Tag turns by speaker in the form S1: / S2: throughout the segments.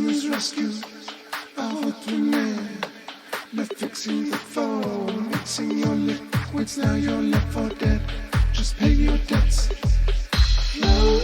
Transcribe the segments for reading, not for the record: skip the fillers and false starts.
S1: was rescued of a man. Left fixing the phone, mixing your liquids, now you're left for dead. Just pay your debts. No.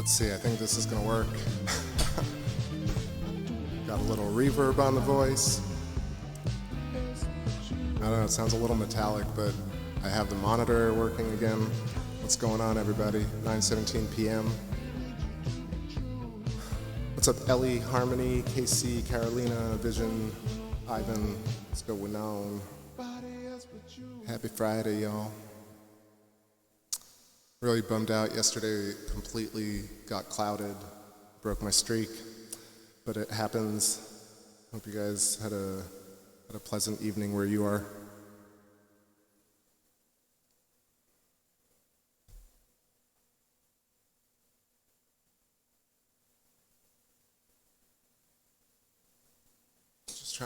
S2: Let's see, I think this is gonna work. Got a little reverb on the voice. I don't know, it sounds a little metallic, but I have the monitor working again. What's going on, everybody? 9:17 p.m. What's up, Ellie, Harmony, KC, Carolina, Vision, Ivan? Let's go, Winone. Happy Friday, y'all. Really bummed out yesterday, completely got clouded, broke my streak, but it happens. Hope you guys had a pleasant evening where you are.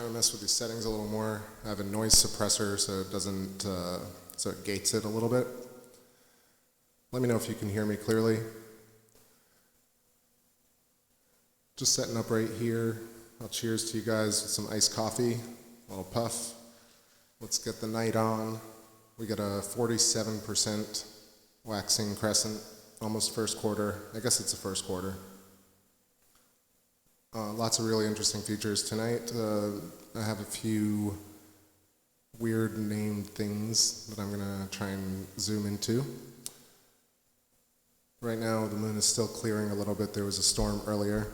S2: trying to mess with these settings a little more. I have a noise suppressor so it doesn't, so it gates it a little bit. Let me know if you can hear me clearly. Just setting up right here. I'll cheers to you guys with some iced coffee, a little puff. Let's get the night on. We got a 47% waxing crescent, almost first quarter. I guess it's the first quarter. Lots of really interesting features tonight. I have a few weird named things that I'm gonna try and zoom into. Right now, the moon is still clearing a little bit. There was a storm earlier.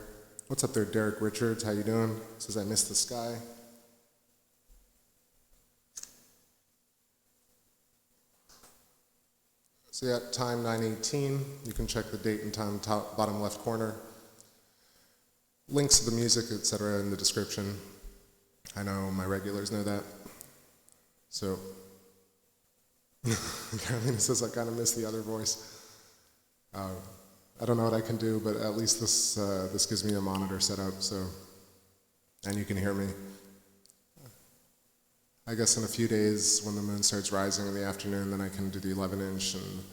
S2: What's up there, Derek Richards? How you doing? Says I missed the sky. So yeah, time 9:18. You can check the date and time top, bottom left corner. Links to the music, etc. in the description. I know my regulars know that. So, Carolina says I kind of miss the other voice. I don't know what I can do, but at least this gives me a monitor set up, so, and you can hear me. I guess in a few days when the moon starts rising in the afternoon, then I can do the 11-inch and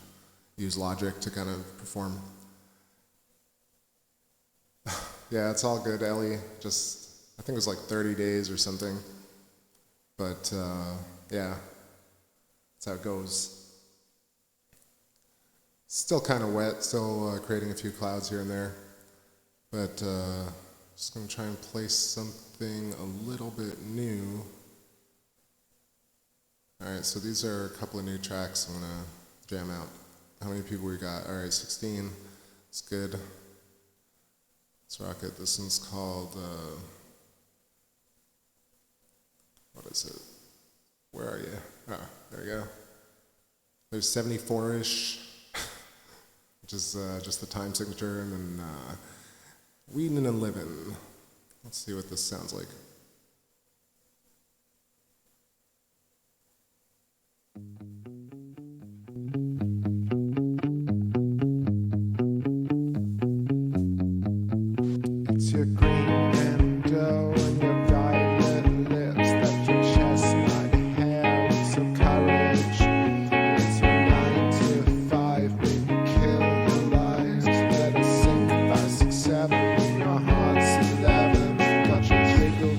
S2: use Logic to kind of perform. Yeah, it's all good, Ellie. Just, I think it was like 30 days or something. But yeah, that's how it goes. Still kind of wet, still creating a few clouds here and there. But just gonna try and place something a little bit new. All right, so these are a couple of new tracks I'm gonna jam out. How many people we got? All right, 16, it's good. Let's rock it. This one's called, what is it? Where are you? Oh, there we go. There's 74-ish, which is just the time signature, and then Weedin' and Livin'. Let's see what this sounds like.
S1: It's your green window and your violet lips that your chestnut hair with your courage. It's your 9 to 5, baby, kill your lies. Let us sink 5, 6, 7 in your heart's 11. Got your jiggle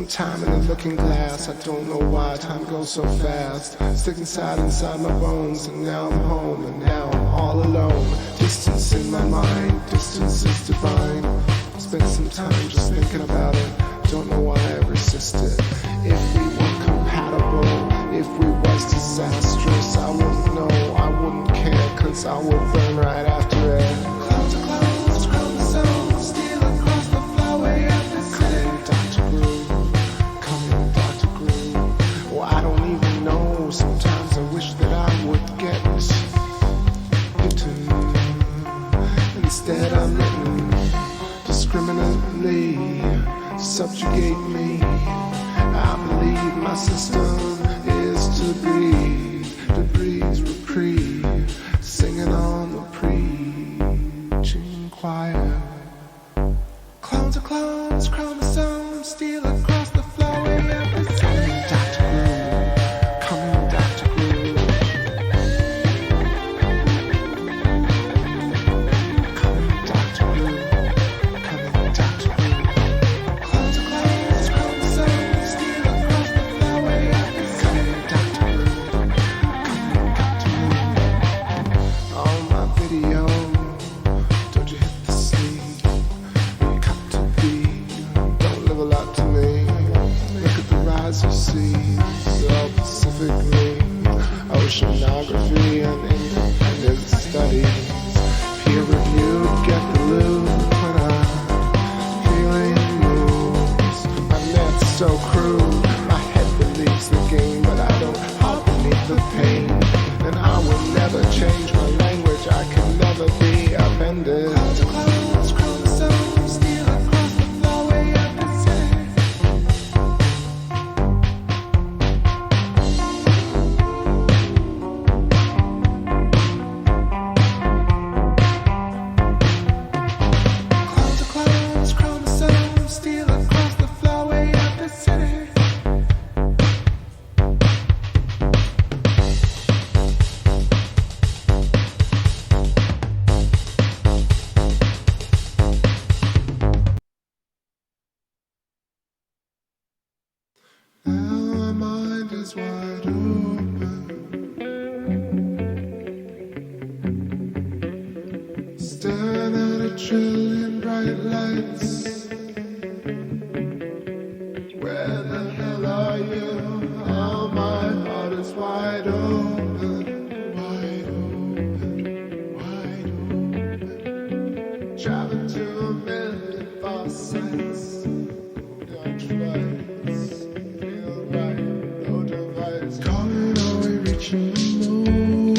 S1: Time in the looking glass, I don't know why time goes so fast. Stick inside my bones, and now I'm home, and now I'm all alone. Distance in my mind, distance is divine. Spent some time just thinking about it, don't know why I resisted. If we were compatible, if we was disastrous, I wouldn't know, I wouldn't care, cause I would burn right after it. Clouds are clouds, chromosomes, steal across the flyway of the city. Dr. Groove. I don't even know, sometimes I wish that I would get bitten. Instead I'm letting discriminately subjugate me. I believe my system is to breathe reprieve, singing on the preaching choir. Clones are clones, chromosomes, steal across the flyway of the city. Oceanography and independent studies, peer reviewed, get the loot when I'm feeling moves. My net's so crude, my head believes the game, but I don't hop beneath the pain. And I will never change my language, I can never be upended. Clouds are clouds, chromosomes, steal across the flyway of the city. Wide open, staring at a trillion bright lights. Where the hell are you? Oh, my heart is wide open, wide open, wide open. Traveling to a million far sights, dark flights, feel right. Calling, are we reaching the moon?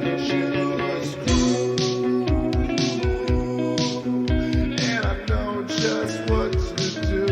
S1: just cool, and I know just what to do.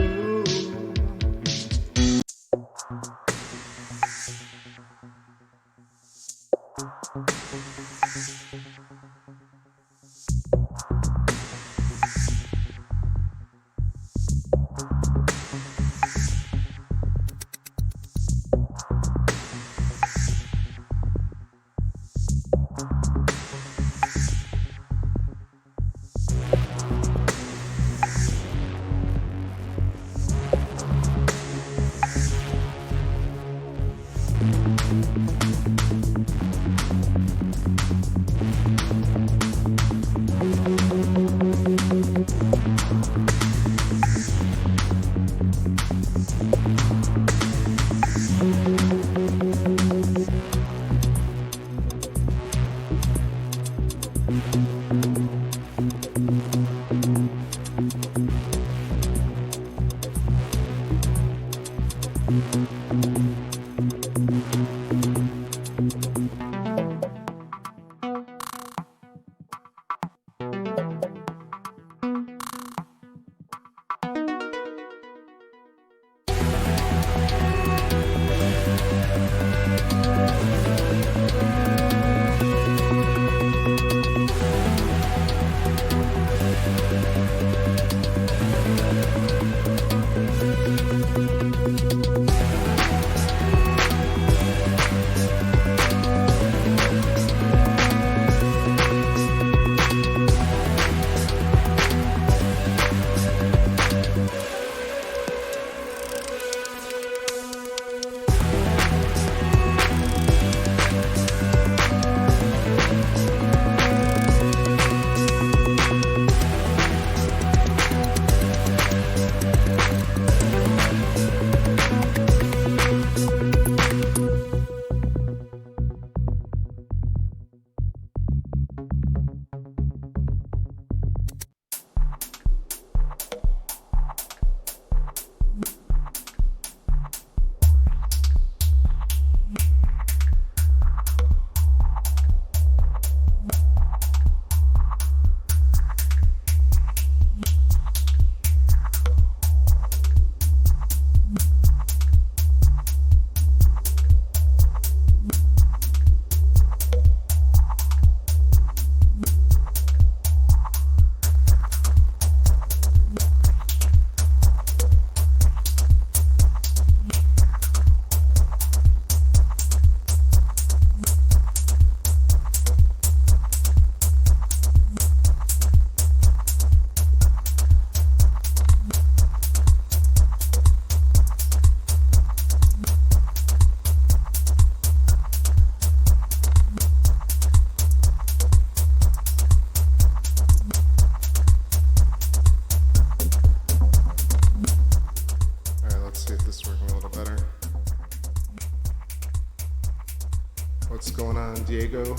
S2: What's going on, Diego?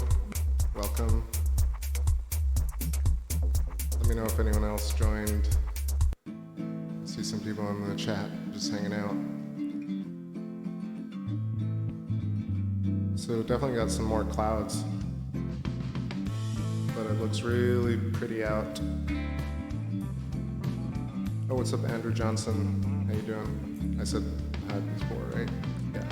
S2: Welcome. Let me know if anyone else joined. I see some people in the chat just hanging out. So definitely got some more clouds, but it looks really pretty out. Oh, what's up, Andrew Johnson? How you doing? I said hi before, right? Yeah.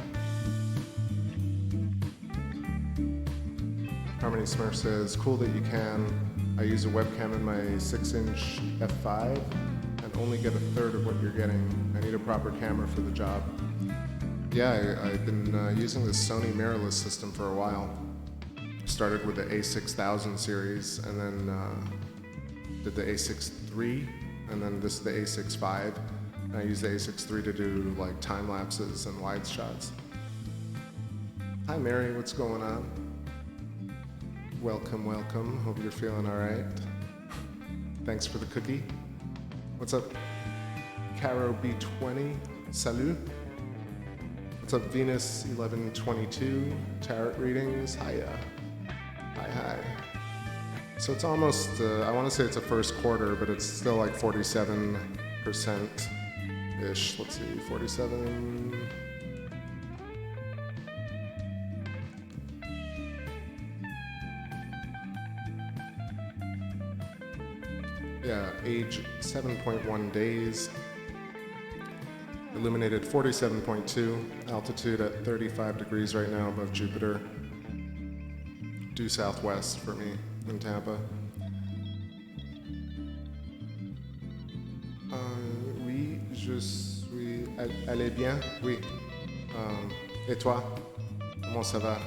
S2: Harmony Smurf says, cool that you can. I use a webcam in my 6-inch F5 and only get a third of what you're getting. I need a proper camera for the job. Yeah, I've been using this Sony mirrorless system for a while. Started with the A6000 series and then did the A6.3 and then this is the A6.5. And I use the A6.3 to do like time lapses and wide shots. Hi Mary, what's going on? Welcome, welcome. Hope you're feeling all right. Thanks for the cookie. What's up, Caro B20? Salut. What's up, Venus 1122? Tarot readings. Hiya. Hi, hi. So it's almost, I want to say it's a first quarter, but it's still like 47%-ish. Let's see, 47. Yeah, age 7.1 days. Illuminated 47.2, altitude at 35 degrees right now above Jupiter. Due southwest for me in Tampa. Oui, je suis. Allez bien? Oui. Et toi? Comment ça va?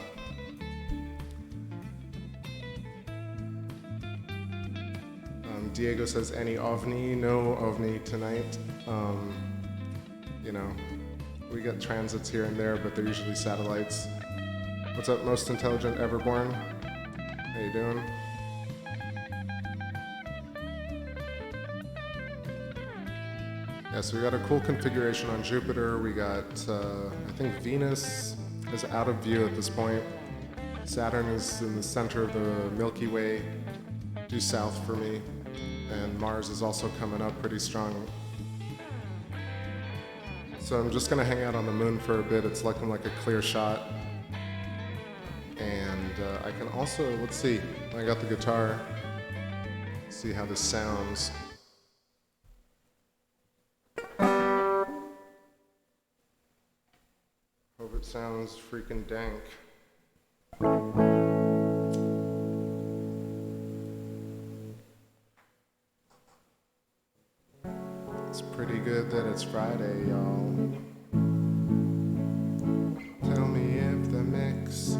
S2: Diego says, any ovni? No ovni tonight. You know, we get transits here and there, but they're usually satellites. What's up, most intelligent ever born? How you doing? Yeah, so we got a cool configuration on Jupiter. We got, I think Venus is out of view at this point. Saturn is in the center of the Milky Way, due south for me. And Mars is also coming up pretty strong. So I'm just gonna hang out on the moon for a bit. It's looking like a clear shot. And I can also, let's see, I got the guitar. See how this sounds. Hope it sounds freaking dank. It's pretty good that it's Friday, y'all. Tell me if the mix is.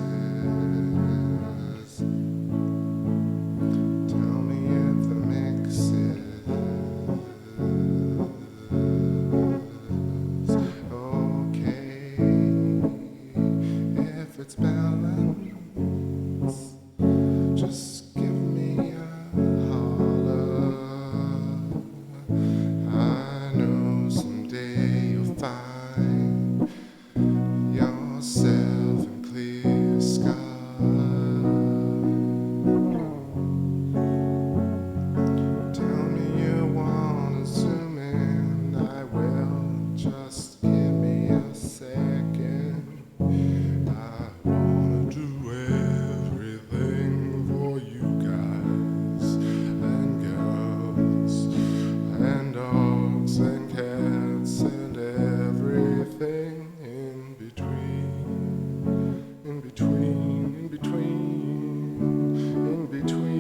S2: Tell me if the mix is okay. If it's balanced, just give me a holler. I know someday you'll find yourself in clear sky. Tell me you wanna zoom in, I will. Just give me a second. I wanna do everything for you guys and girls and dogs and cats and everything in between, in between, in between, in between.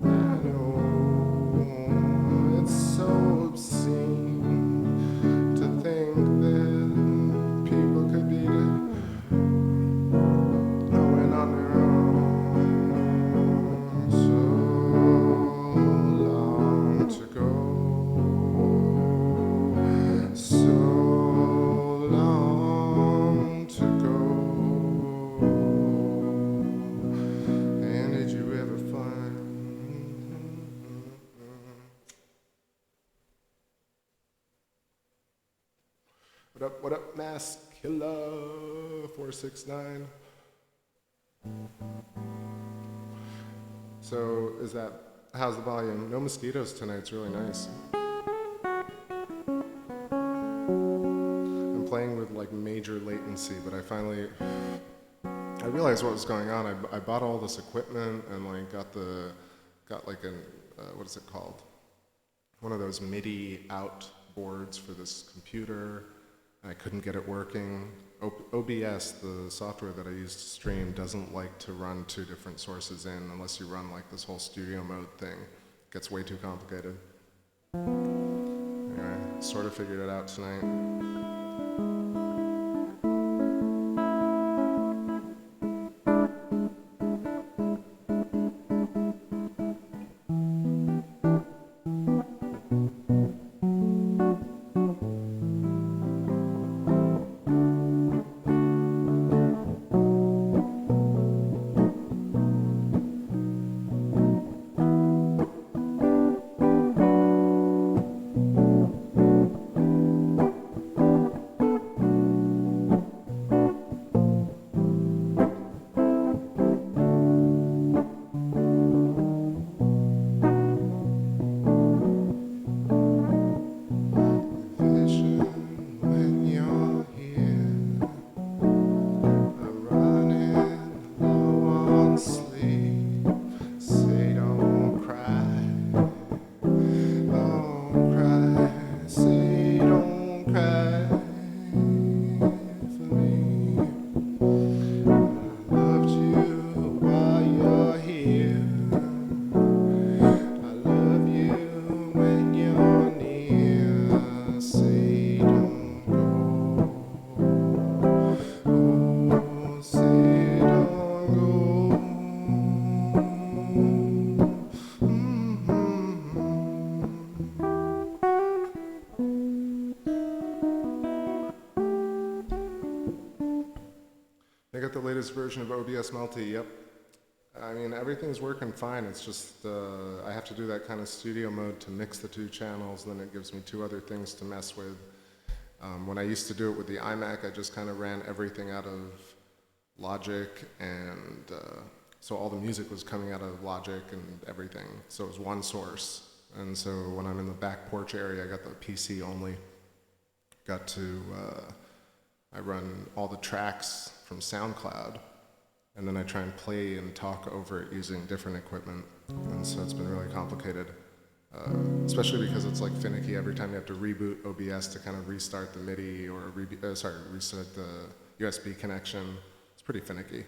S2: I know it's so obscene to think that people could be going on their own. So long to go. So long to go. And did you ever find? What up, Mask Killer 469? So, how's the volume? No mosquitoes tonight, it's really nice. I'm playing with like major latency, but I realized what was going on. I bought all this equipment and like got like an, what is it called? One of those MIDI out boards for this computer. I couldn't get it working. OBS, the software that I use to stream, doesn't like to run two different sources in unless you run like this whole studio mode thing. It gets way too complicated. Anyway, sort of figured it out tonight. They got the latest version of OBS Multi, yep. I mean, everything's working fine. It's just I have to do that kind of studio mode to mix the two channels, then it gives me two other things to mess with. When I used to do it with the iMac, I just kind of ran everything out of Logic, and so all the music was coming out of Logic and everything. So it was one source. And so when I'm in the back porch area, I got the PC only. Got to, I run all the tracks from SoundCloud, and then I try and play and talk over it using different equipment. And so it's been really complicated, especially because it's like finicky every time you have to reboot OBS to kind of restart the MIDI or restart the USB connection. It's pretty finicky.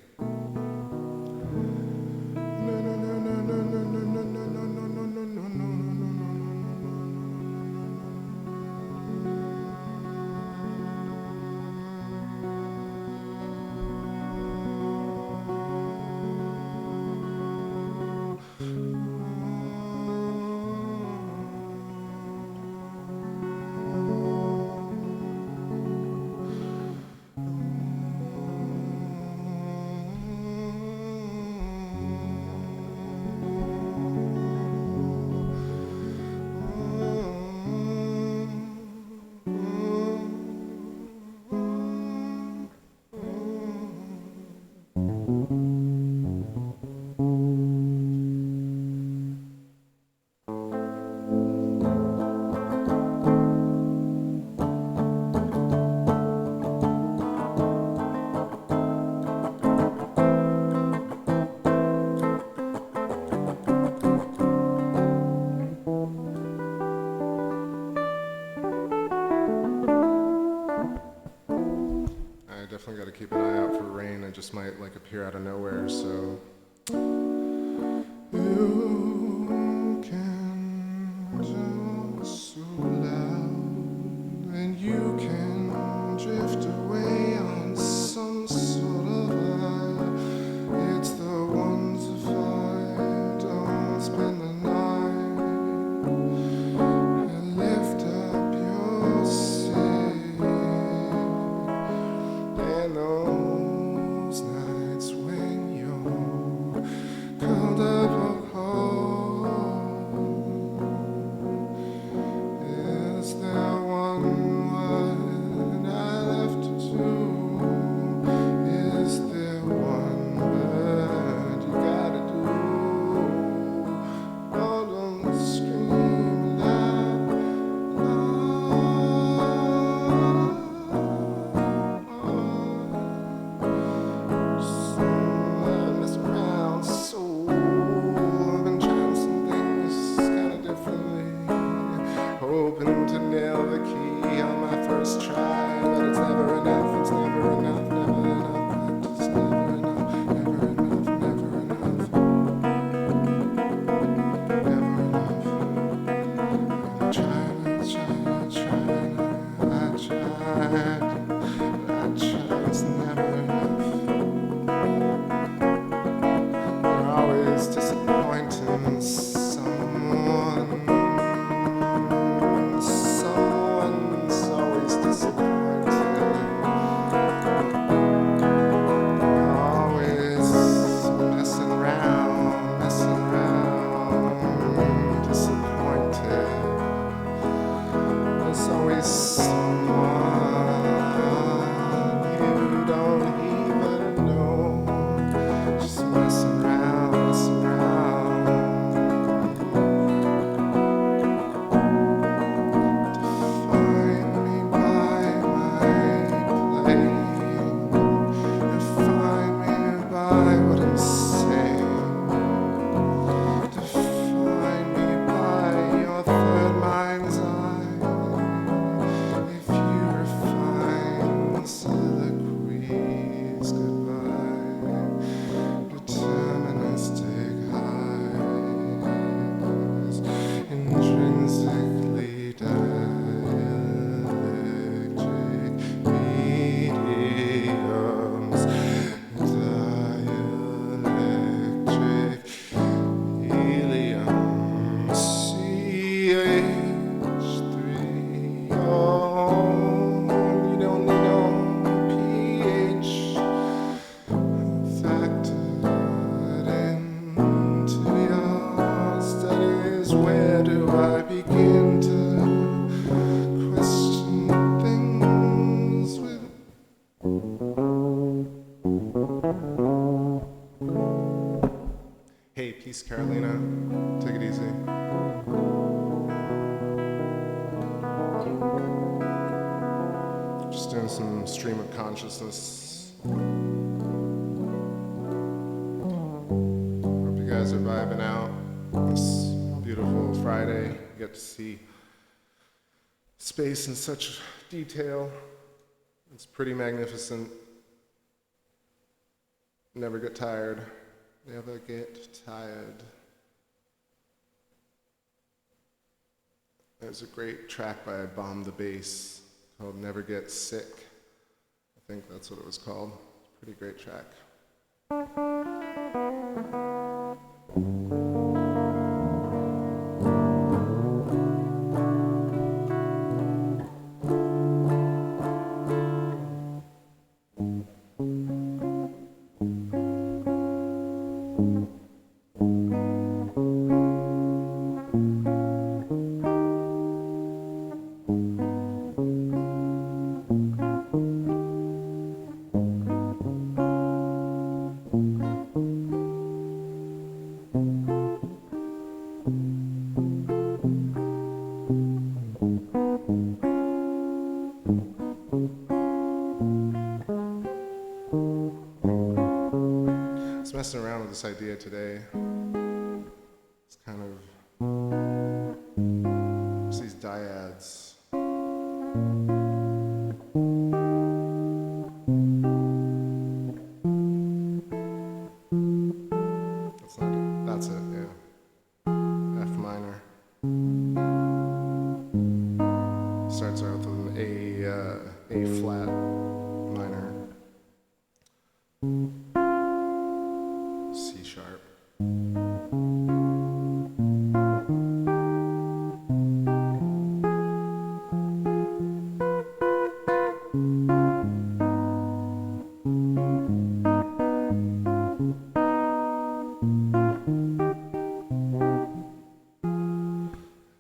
S2: Definitely got to keep an eye out for rain. It just might like appear out of nowhere, so you can just so loud, and you can drift away on some sort of high. It's the ones if I don't spend the night and lift up your seat. And those nights when you're curled up Hey, peace, Carolina. Take it easy. Just doing some stream of consciousness. Hope you guys are vibing out this beautiful Friday. You get to see space in such detail. It's pretty magnificent. Never get tired. Never get tired. There's a great track by Bomb the Bass called Never Get Sick. I think that's what it was called. Pretty great track. Messing around with this idea today. It's kind of it's these dyads. That's not it. That's it, yeah. F minor. Starts out with an A flat minor. C sharp. I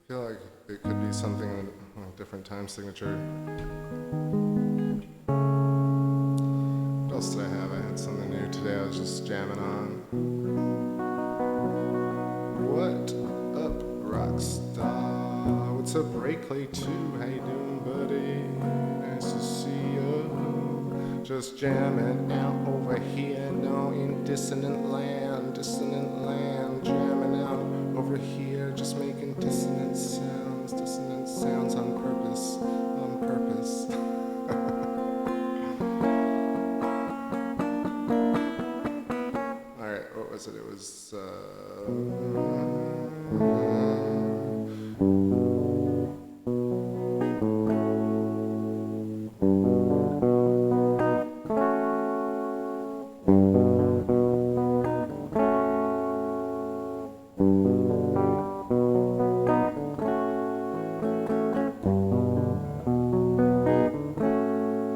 S2: feel like it could be something in a different time signature. What else did I have? I had something new today I was just jamming on. What up, Rockstar? What's up, Ray Clay 2? How you doing, buddy? Nice to see you. Just jamming out over here, no, in dissonant land, jamming out over here, just making dissonant sounds on purpose, All right, what was it? It was,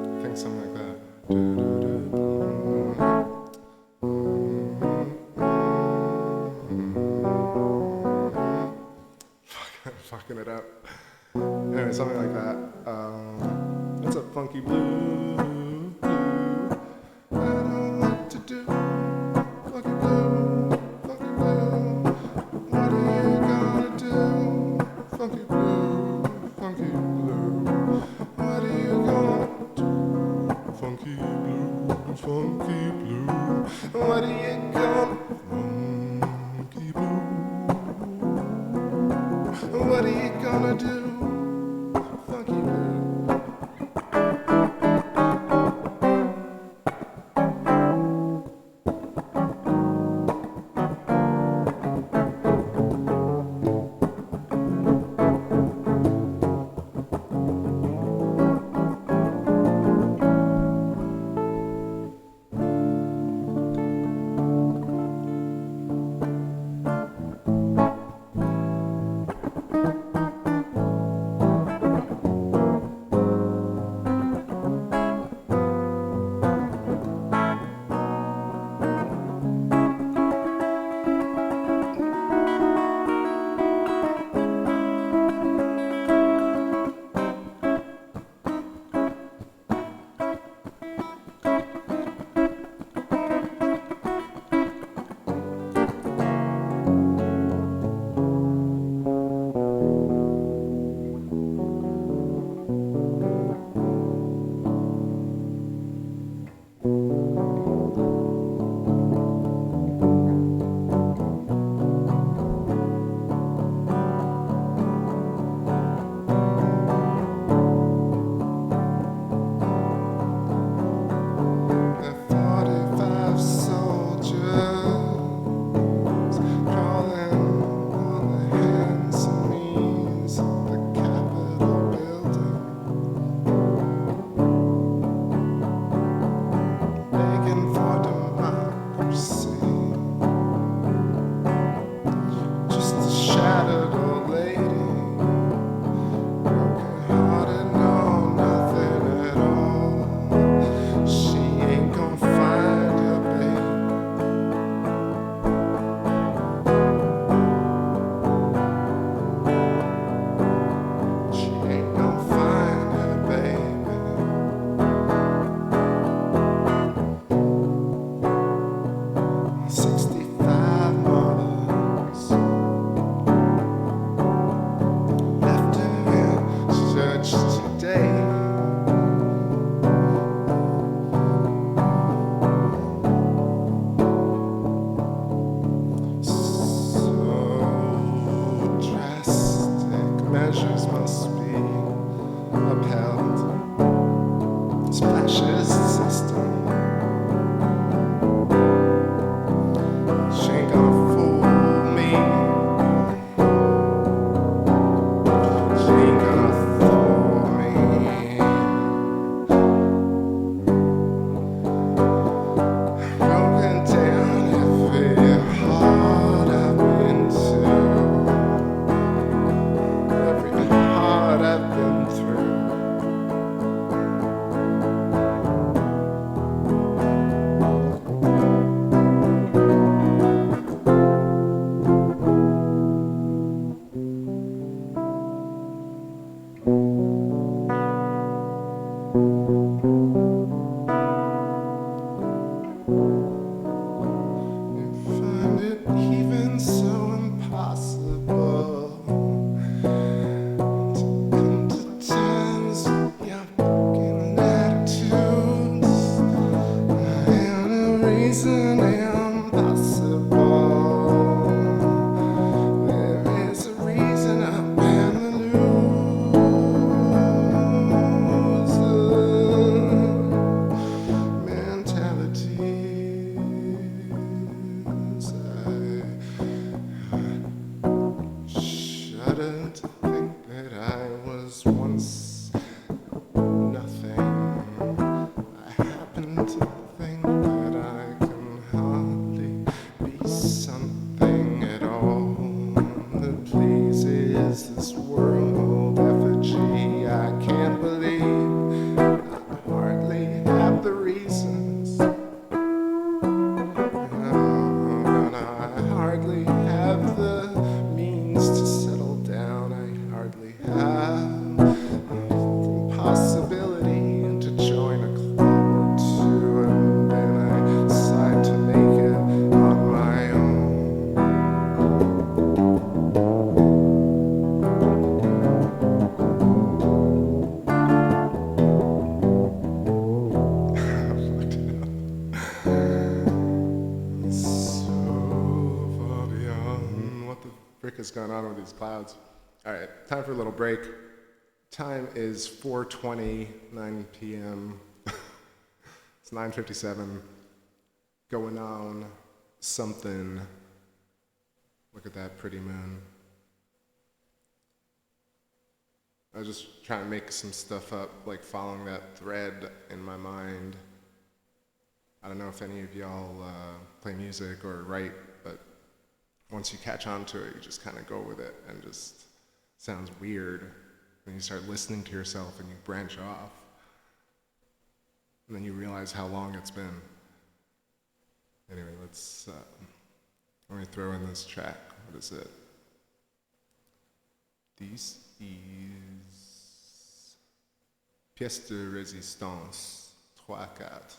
S2: I think something like that. Fucking it up. Anyway, something like that. What's up, Funky Blue? I don't know what to do. Funky Blue. What are you gonna do? Funky Blue. What are you gonna do? Funky Blue. What are you gonna Funky Blue. What are you gonna do? Funky Blue. reason impossible. There is a reason I'm in the loser mentalities. I shudder to think that I was once nothing. I happen to think that I can hardly be something at all that pleases this world effigy. I can't believe I hardly have the reasons. And I hardly have the means to settle down. I hardly have the possibility to join a club or two, and then I decide to make it on my own. So far beyond. What the frick is going on with these clouds? All right, time for a little break. Time is 4:20, 9 p.m. It's 9:57. Going on something. Look at that pretty moon. I was just trying to make some stuff up, like following that thread in my mind. I don't know if any of y'all play music or write, but once you catch on to it, you just kind of go with it, and just sounds weird. Then you start listening to yourself and you branch off. And then you realize how long it's been. Anyway, let me throw in this track. What is it? This is Pièce de Résistance 3-4.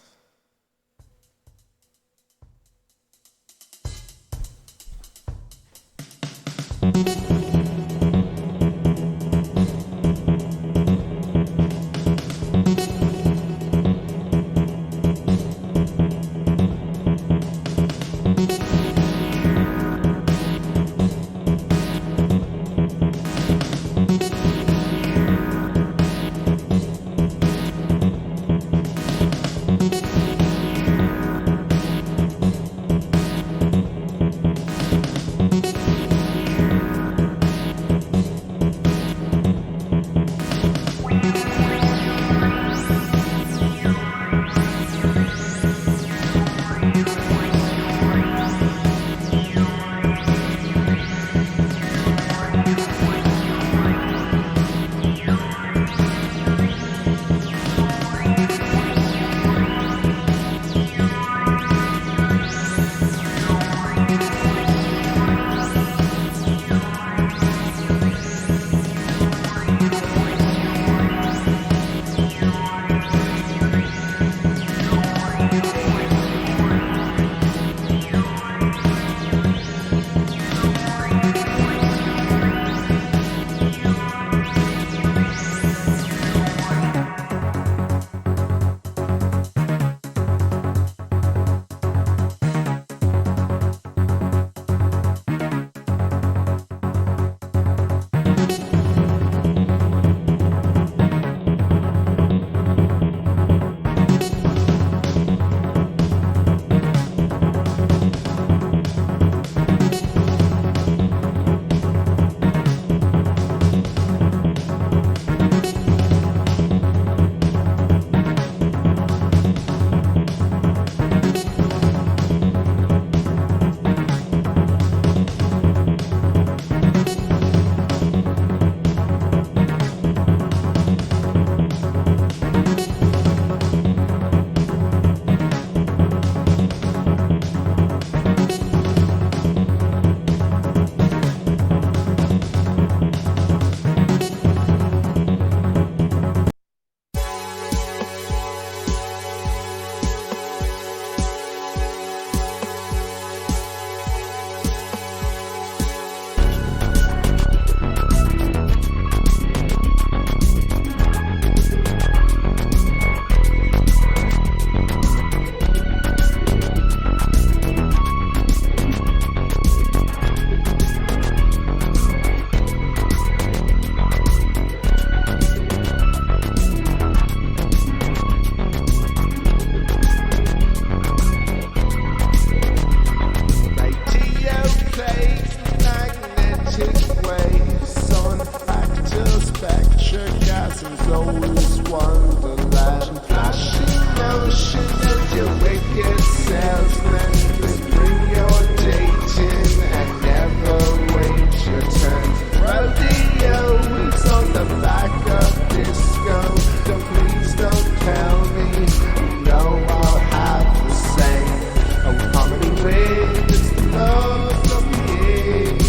S1: wave, it's the love of the age.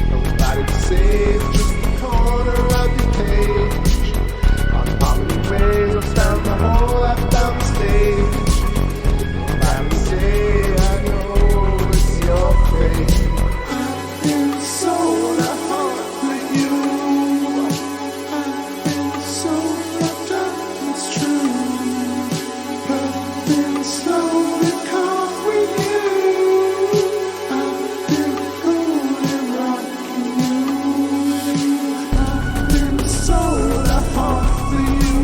S1: Nobody to save, just the corner of your page. On how many ways I've found the whole app down the stage. Nobody to say, I know it's your fate. I've been sold a heart for you. I've been so fucked up, it's true. But I've been slowly caught with you. I've been holding rocking you. I've been sold a heart for you.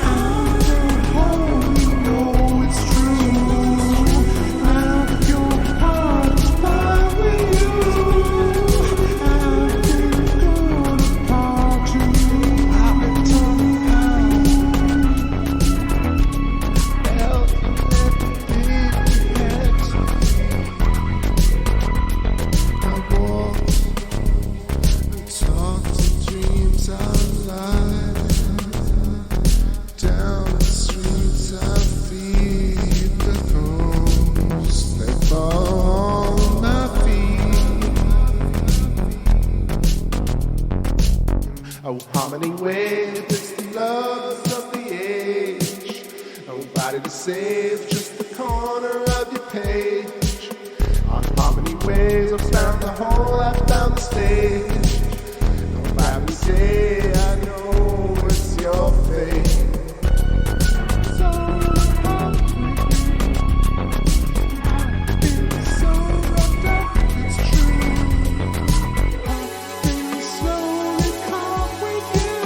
S1: I'm home, you know it's true. Now your heart is fine with you. I've been going apart to you. I've been talking hell, I walked and talked and dreams out loud. Down the streets I feed the crows. They fall on my feet. Oh, how many ways it's the love of the age. Nobody to save, just the corner of your page. On how many ways I've found the whole app down the stage. Nobody to say, I know it's your fate. So wrapped up, it's true. I've been slowly caught with you.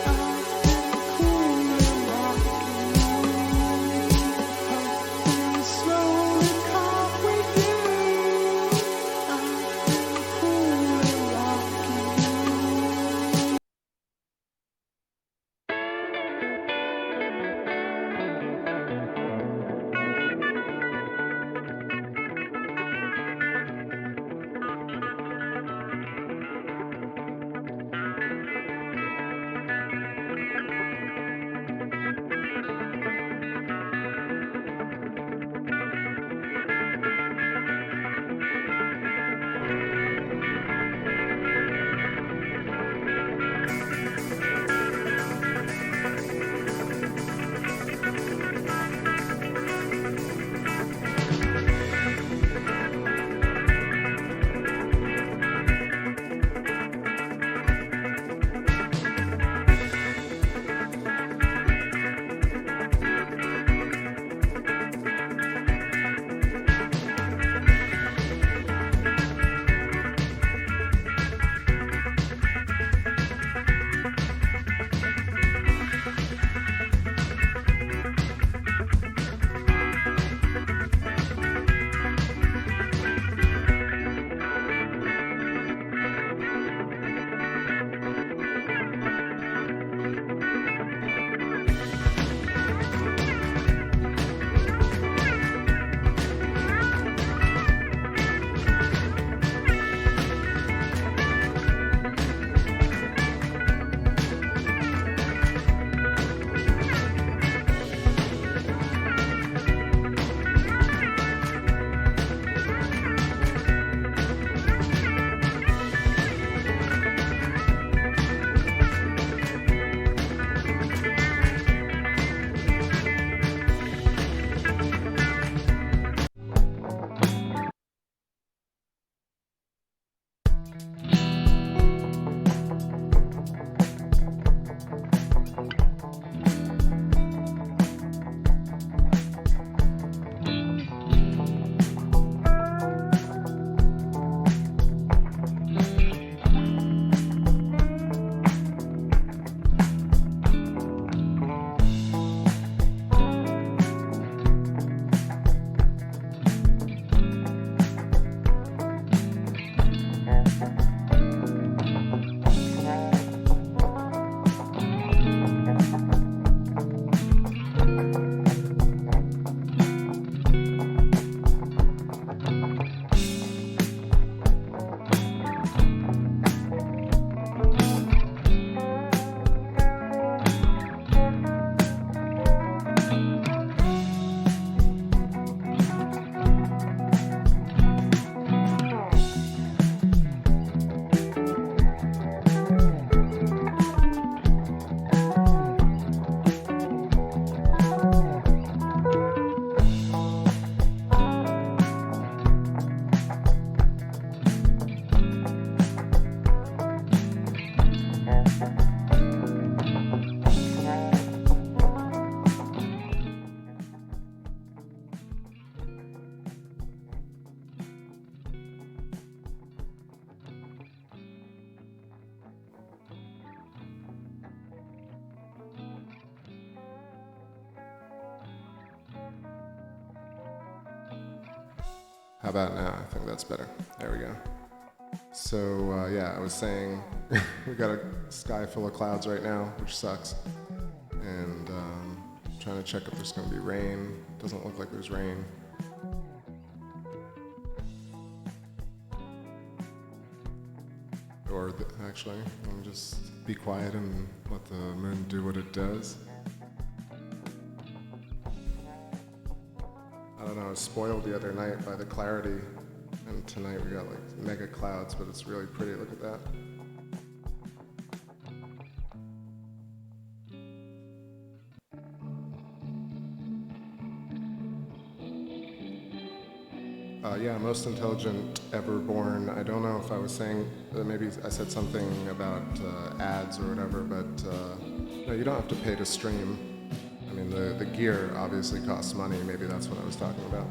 S1: I've been cool and rocking you. I've been slowly caught with you. I've been cool and rocking you.
S2: How about now? I think that's better. There we go. So yeah, I was saying we got a sky full of clouds right now, which sucks. And trying to check if there's going to be rain. Doesn't look like there's rain. Or actually, let me just be quiet and let the moon do what it does. I don't know, I was spoiled the other night by the clarity, and tonight we got like mega clouds, but it's really pretty. Look at that. Yeah, most intelligent ever born. I don't know if I was saying, maybe I said something about ads or whatever, but no, you don't have to pay to stream. I mean, the gear obviously costs money. Maybe that's what I was talking about.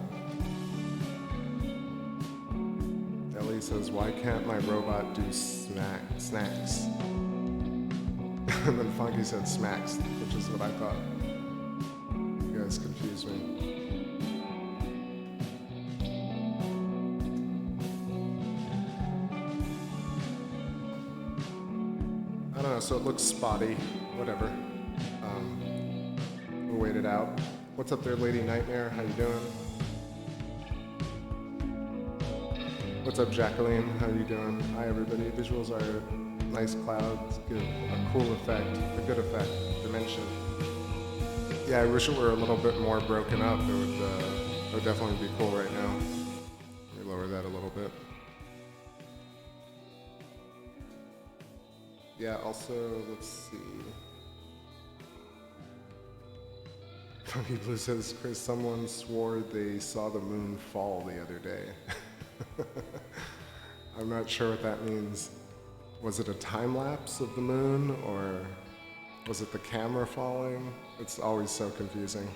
S2: Ellie says, why can't my robot do snacks? And then Funky said smacks, which is what I thought. You guys confused me. I don't know, so it looks spotty, whatever. We'll wait it out. What's up there, Lady Nightmare? How you doing? What's up, Jacqueline? How you doing? Hi, everybody. Visuals are nice clouds, give a cool effect, a good effect, dimension. Yeah, I wish it were a little bit more broken up. It would definitely be cool right now. Let me lower that a little bit. Yeah, also, let's see. Funky Blue says, Chris, someone swore they saw the moon fall the other day. I'm not sure what that means. Was it a time lapse of the moon, or was it the camera falling? It's always so confusing.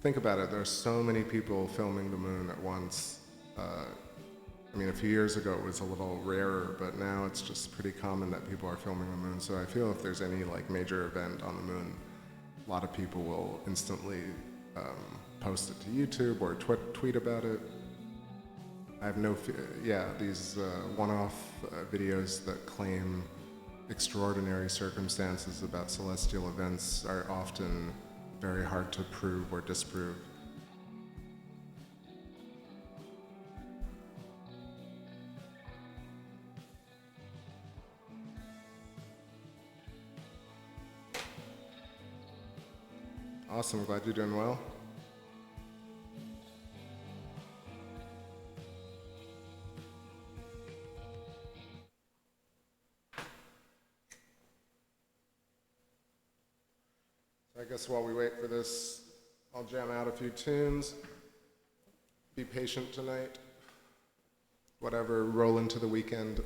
S2: Think about it, there are so many people filming the moon at once. I mean, a few years ago it was a little rarer, but now it's just pretty common that people are filming the moon. So I feel if there's any like major event on the moon, a lot of people will instantly post it to YouTube or tweet about it. I have no these one-off videos that claim extraordinary circumstances about celestial events are often very hard to prove or disprove. Awesome, glad you're doing well. So I guess while we wait for this, I'll jam out a few tunes. Be patient tonight. Whatever, roll into the weekend.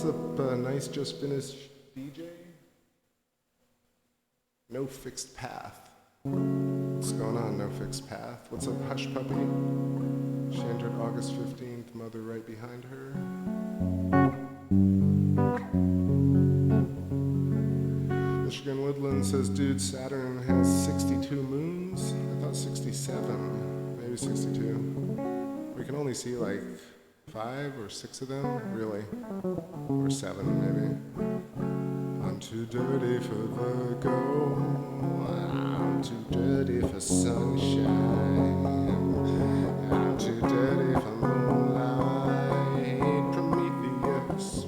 S2: up, nice just finished DJ? No fixed path. What's going on, No Fixed Path? What's up, Hush Puppy? She entered August 15th, mother right behind her. Michigan Woodland says, dude, Saturn has 62 moons? I thought 67, maybe 62. We can only see like 5 or 6 of them, really? Or 7, maybe. I'm too dirty for Virgo. I'm too dirty for sunshine. I'm too dirty for moonlight. Prometheus.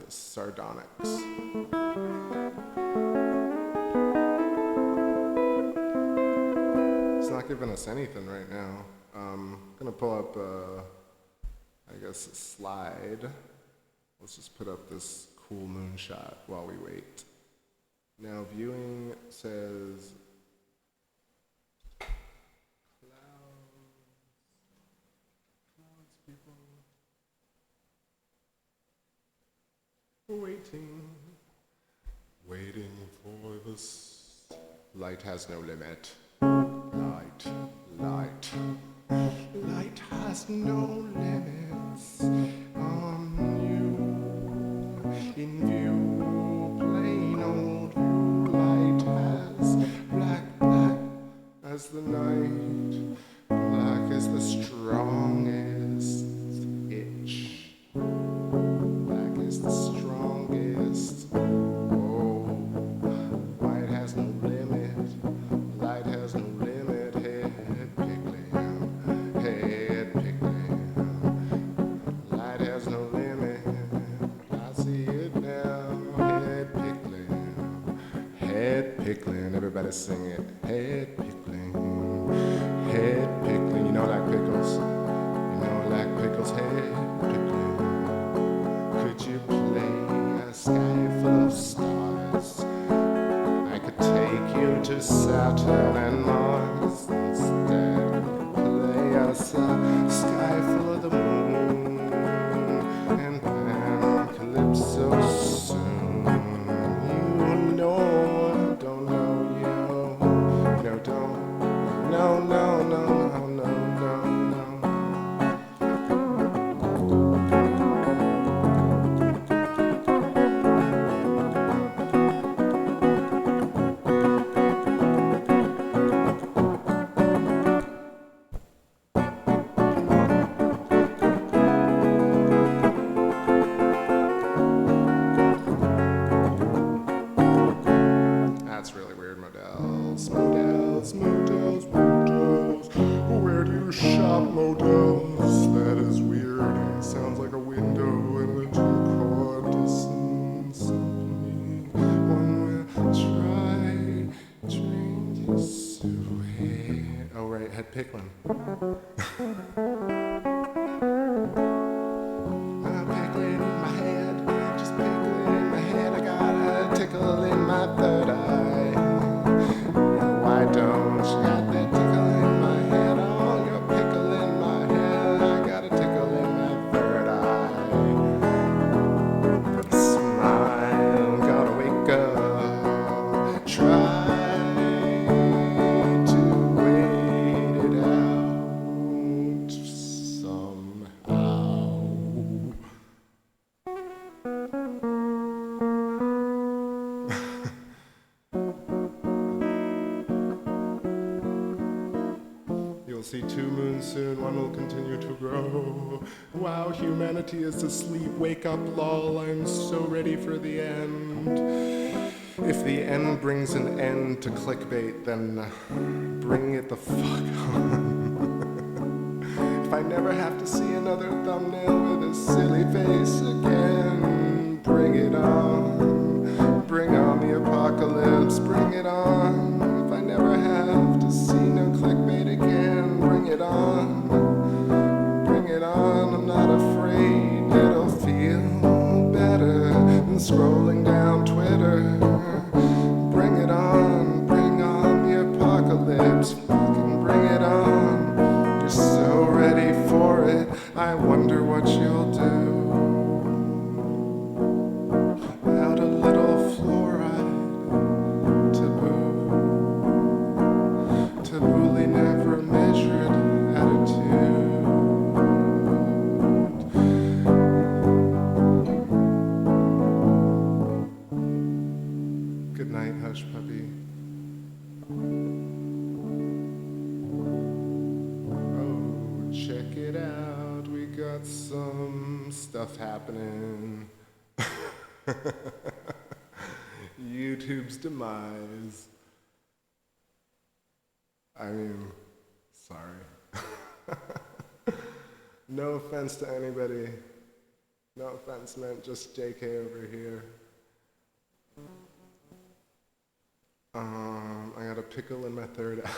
S2: Sardonyx. It's not giving us anything right now. I'm gonna pull up, I guess, a slide. Let's just put up this cool moonshot while we wait. Now viewing says clouds, people. Waiting for this. Light has no limit. Light has no limits. gotta sing it. Head pickling, head pickling. You know I like pickles. You know I like pickles. Head pickling. Could you play a sky full of stars? I could take you to Saturn and Mars. Instead, play us a sky full of the moon and then calypso soon. You know, don't know you. No, don't. No, no, no, no, no, no, no. That's really weird. Models, models, models, models. Where do you shop, models? That is weird. It sounds like a window in a two-chord symphony. One will try, drink this away. Oh, right, head pickling. Pickling in my head, just pickling in my head. I got a tickle in my third eye. Why don't you got that tickle in my head? Oh, you're pickle in my head. I got a tickle in my third eye. Smile, gotta wake up. Try to wait it out somehow. You'll see two moons soon, one will continue to grow. Wow, humanity is asleep, wake up, lol, I'm so ready for the end. If the end brings an end to clickbait, then bring it the fuck on. If I never have to see another thumbnail with a silly face again, bring it on. Bring on the apocalypse, bring it on. If I never have to see no clickbait again, bring it on. Bring it on, I'm not afraid. It'll feel better than scrolling down Twitter. Bring it on the apocalypse. Fucking bring it on. You're so ready for it. I wonder what you'll do. Without a little fluoride taboo. Tabooly never measured attitude. Good night, hush puppy. Oh, check it out. We got some stuff happening. YouTube's demise. I mean, sorry. No offense to anybody. No offense meant, just JK over here. I got a pickle in my third eye.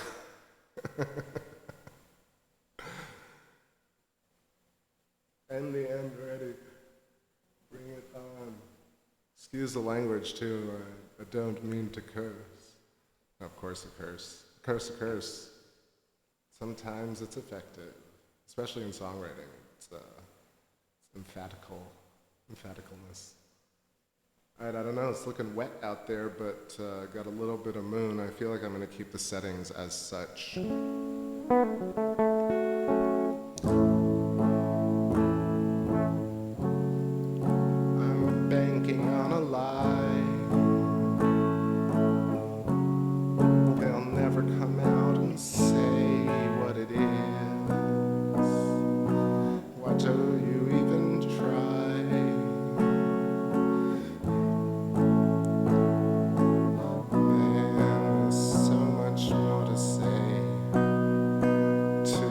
S2: And the end ready. Bring it on. Excuse the language too. I don't mean to curse. Of course a curse. A curse. Sometimes it's effective, especially in songwriting. It's emphaticalness. All right, I don't know, it's looking wet out there, but got a little bit of moon. I feel like I'm gonna keep the settings as such. I'm banking on a lie. They'll never come out and say what it is. Why do you even try? There's so much more to say to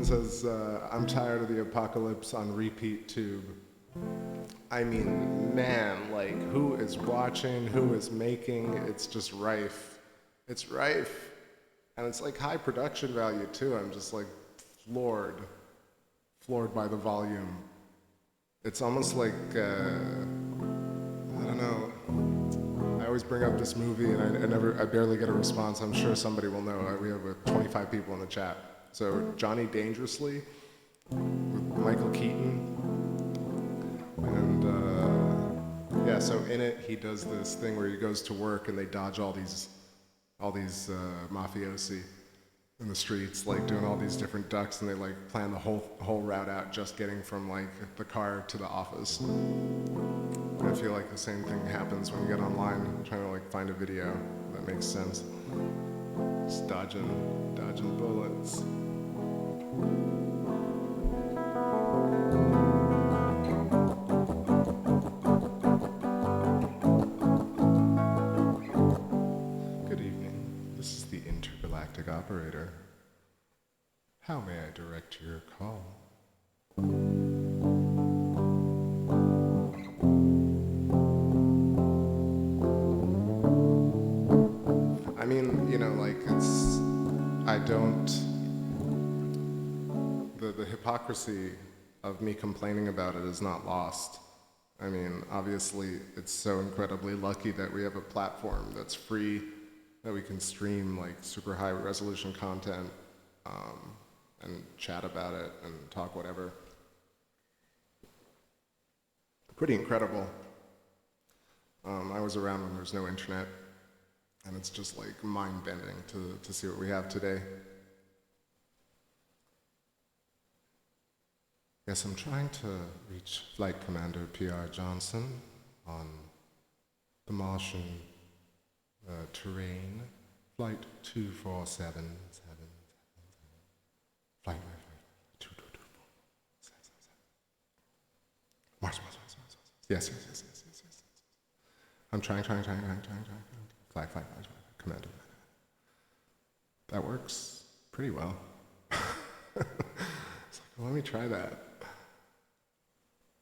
S2: says, I'm tired of the apocalypse on repeat tube. I mean, man, like, who is watching, who is making, it's just rife. It's rife. And it's like high production value too. I'm just like floored by the volume. It's almost like, I don't know. I always bring up this movie and I barely get a response. I'm sure somebody will know. We have 25 people in the chat. So Johnny Dangerously with Michael Keaton. And yeah, so in it, he does this thing where he goes to work and they dodge all these mafiosi in the streets, like doing all these different ducks, and they like plan the whole route out just getting from like the car to the office. I feel like the same thing happens when you get online trying to like find a video that makes sense. Just dodging bullets. Good evening. This is the intergalactic operator. How may I direct your call? I mean, you know, like the hypocrisy of me complaining about it is not lost. I mean, obviously, it's so incredibly lucky that we have a platform that's free, that we can stream like super high resolution content and chat about it and talk whatever. Pretty incredible. I was around when there was no internet, and it's just like mind-bending to see what we have today. Yes, I'm trying to reach Flight Commander P.R. Johnson on the Martian terrain, Flight 247. Flight 2224. Mars. Yes. I'm trying. Fly, Commander. That works pretty well. It's like, well, let me try that.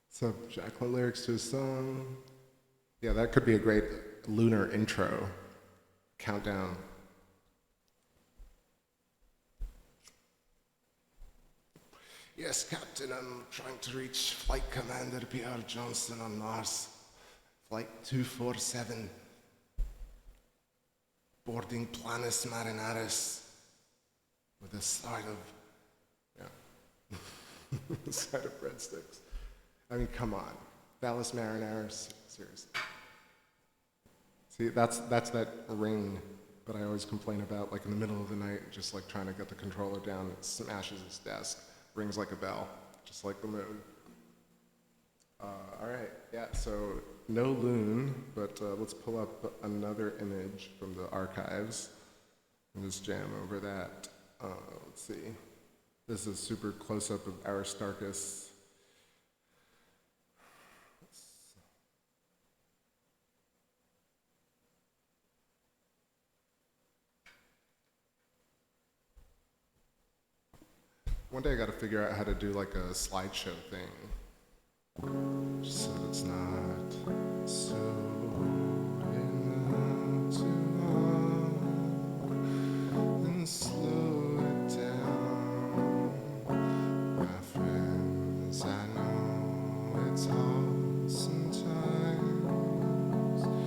S2: So, Jacqueline lyrics to a song. Yeah, that could be a great lunar intro. Countdown. Yes, Captain, I'm trying to reach Flight Commander P.R. Johnson on Mars. Flight 247. Boarding Planus Marinaris. With a side of, a side of breadsticks. I mean, come on. Ballast Marinaris, seriously. See, that's that ring that I always complain about, like in the middle of the night, just like trying to get the controller down, it smashes his desk, rings like a bell, just like the moon. All right, yeah, so no loon, but let's pull up another image from the archives and just jam over that. Let's see. This is a super close-up of Aristarchus. One day I gotta figure out how to do like a slideshow thing. Just so it's not so enough to walk and slow it down. My friends, I know it's hard sometimes,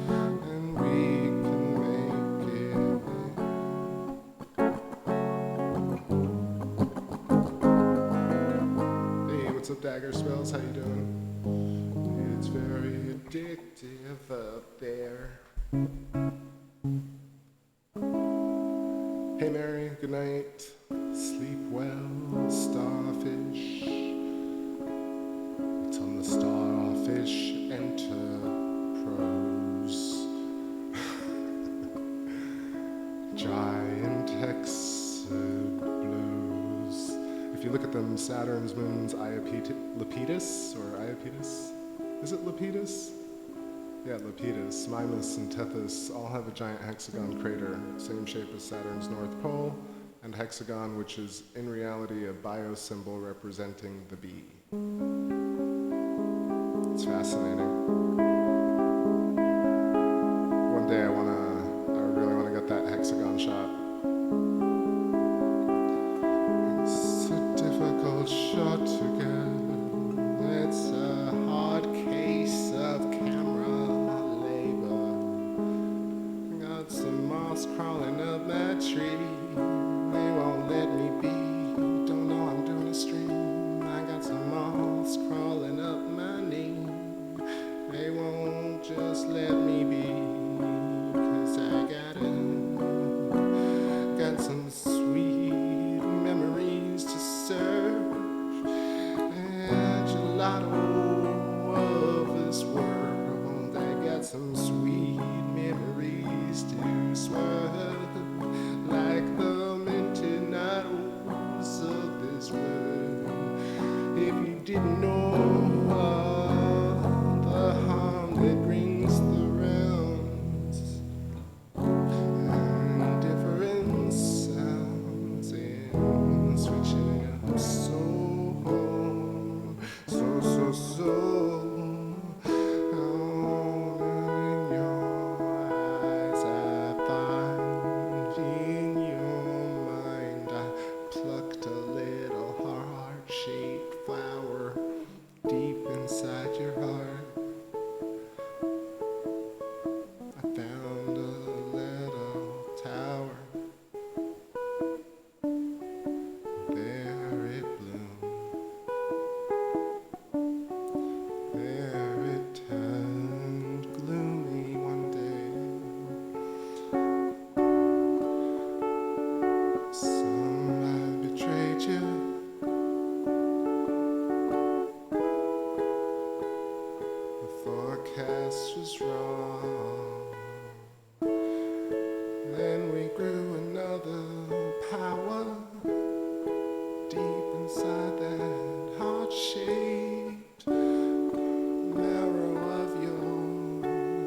S2: and we can make it. Hey, what's up, Dagger Spells? How you doing? It's very addictive up there. Hey Mary, good night. Sleep well, starfish. It's on the starfish enterprise. Giant hexad blues. If you look at them, Saturn's moons, Lepidus, or Eyepieces? Is it Lepidus? Yeah, Lepidus, Mimas, and Tethys all have a giant hexagon crater, same shape as Saturn's North Pole, and hexagon, which is in reality a biosymbol representing the bee. It's fascinating. One day I really wanna get that hexagon shot. It's a difficult shot to get. It's a hard case of camera labor. Got some moths crawling up that tree. They won't let me be. Don't know I'm doing a stream. I got some moths crawling up my knee. They won't just let me be. 'Cause I got some sweet memories to serve. And gelato of this world. I got some sweet memories to swerve. Like the minted noodles of this world. If you didn't know the harm that brings the realms and different sounds and switching up so in your eyes I find, in your mind I plucked a little heart-shaped flower deep inside your heart. I found a little tower. There it bloomed. There it turned gloomy one day. Some have betrayed you. The forecast was wrong. Then we grew another power deep inside that heart-shaped marrow of your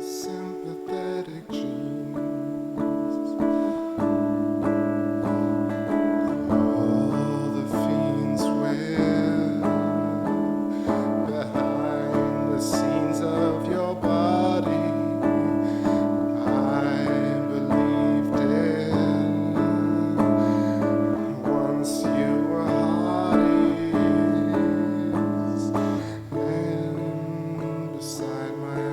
S2: sympathetic genes. All the fiends were behind the scenes of your body. I believed it once you were hotties. And beside my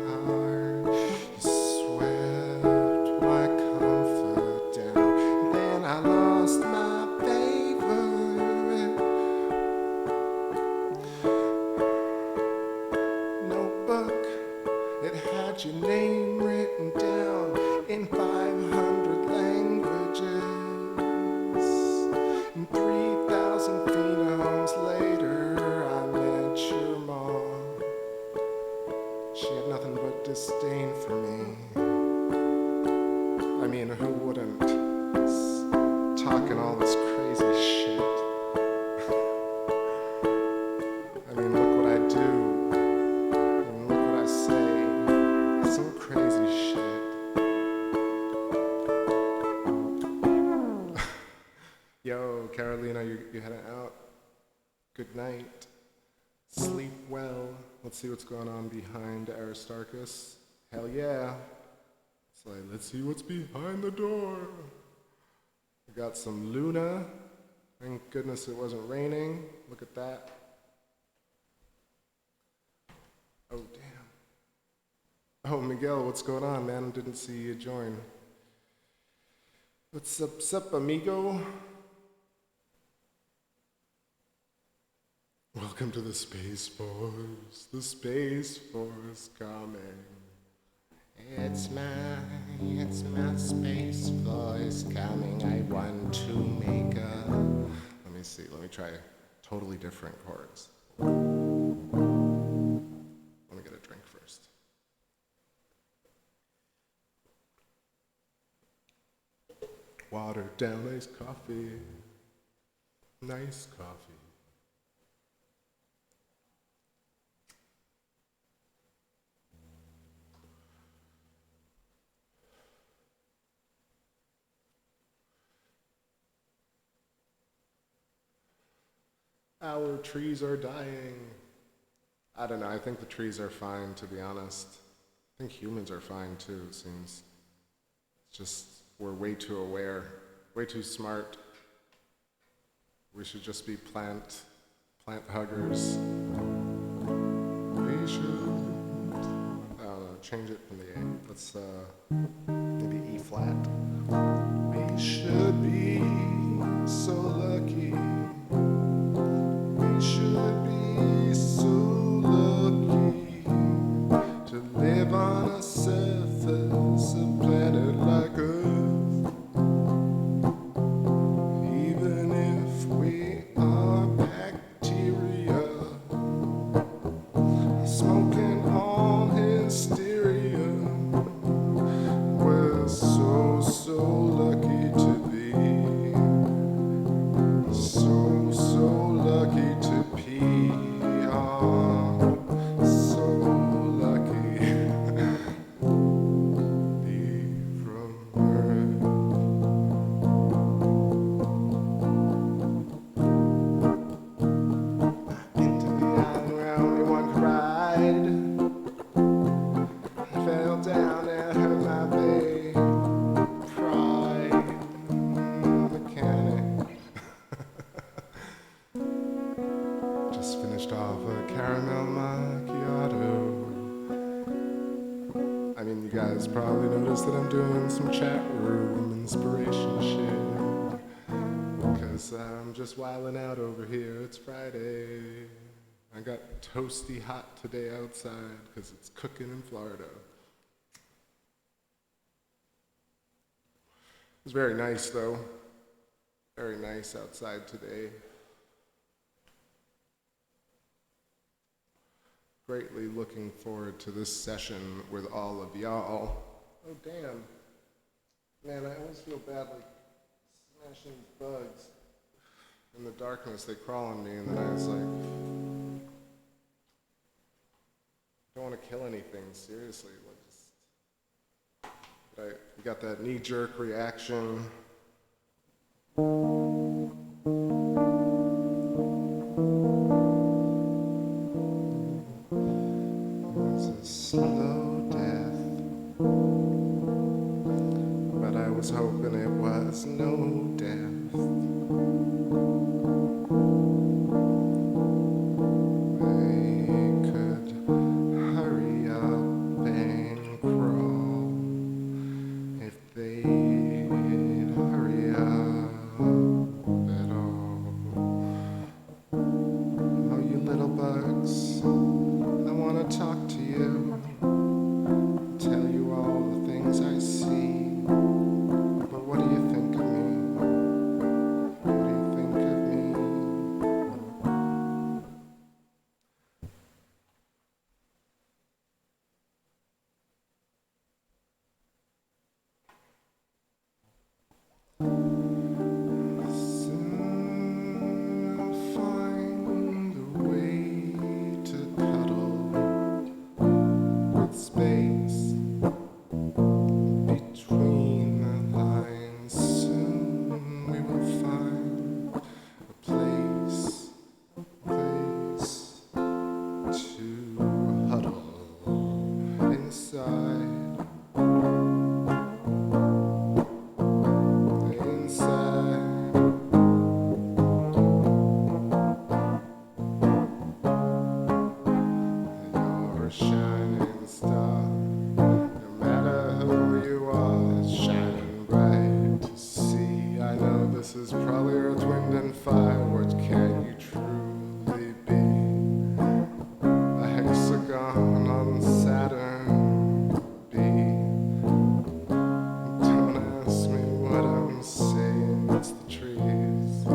S2: heart, you swept my comfort down. Then I lost my favorite notebook. It had your name written down in 500 languages. And 3,000 phenoms later, I met your mom. She had nothing but disdain for me. I mean, who wouldn't? Talking all this crazy shit. I mean, look what I do. And look what I say. Some crazy shit. Yo, Carolina, you heading out? Good night. Sleep well. Let's see what's going on behind Aristarchus. Hell yeah. It's like, let's see what's behind the door. We got some Luna. Thank goodness it wasn't raining. Look at that. Oh, damn. Oh, Miguel, what's going on, man? Didn't see you join. What's up, amigo? Welcome to the Space Force. The Space Force coming. It's my Space Force coming. I want to make a... Let me see, let me try totally different chords. Let me get a drink first. Watered down iced coffee. Nice coffee. Our trees are dying. I don't know, I think the trees are fine, to be honest. I think humans are fine too, it seems. It's just, we're way too aware, way too smart. We should just be plant huggers. We should, I don't know, change it from the A. Let's, maybe E flat. We should be so lucky. We should be so lucky to live on a surface, a planet like Earth. Even if we are bacteria, smoking on hysteria, we're so lucky to be. So lucky to pee on. So lucky be from Earth. Into the island where only one could ride. I fell down and hurt my babe. Pride mechanic. Just finished off a caramel macchiato. I mean, you guys probably noticed that I'm doing some chat room inspiration shit. Because I'm just wilding out over here. It's Friday. I got toasty hot today outside because it's cooking in Florida. It was very nice though. Very nice outside today. Greatly looking forward to this session with all of y'all. Oh damn. Man, I always feel bad like smashing bugs. In the darkness they crawl on me and then I was like, don't want to kill anything, seriously. Like just, you got that knee-jerk reaction. It's a slow death, but I was hoping it was no death. They could hurry up and crawl if they'd hurry up at all. Oh, you little bugs, I want to talk to you, tell you all the things I see. But what do you think of me? What do you think of me? Soon I'll find a way to cuddle with space between the lines. Soon we will find a place to huddle inside. You're a shining star. No matter who you are, it's shining bright to see. I know this is probably Earth, Wind, and Fire. What can you truly be? A hexagon on Saturn B. Don't ask me what I'm saying, it's the trees.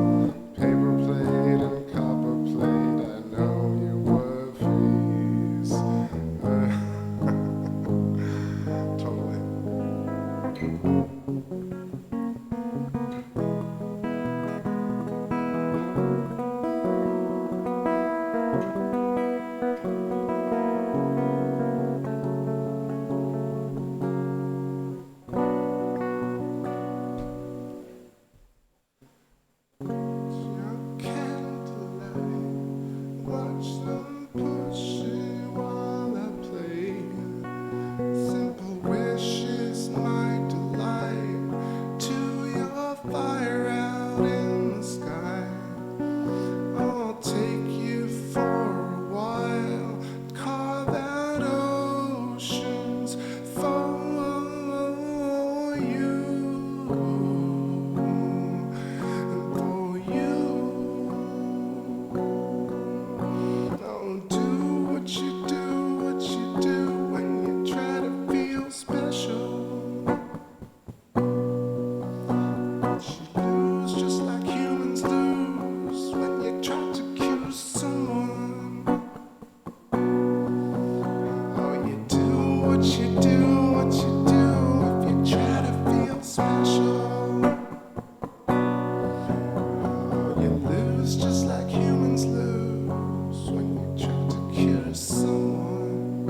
S2: Paper plate and copper plate, I know you were freeze. Totally.
S1: lose just like humans lose when you try to cure someone.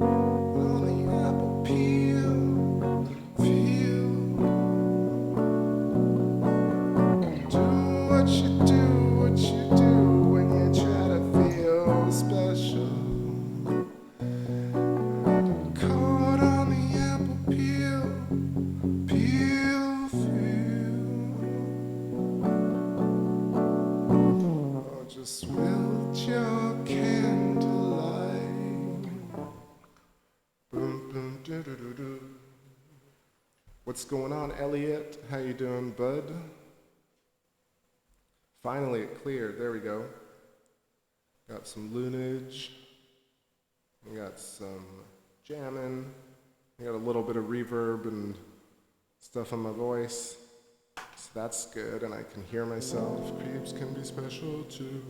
S1: On the apple peel, feel. Do what you do when you try to feel special. Caught on the apple peel, feel. Or just melt your candlelight. Boom, boom, do. What's going on, Elliot? How you doing, bud? Finally, it cleared. There we go. Got some lunage. We got some jamming. I got a little bit of reverb and stuff on my voice. So that's good, and I can hear myself. Creeps can be special too.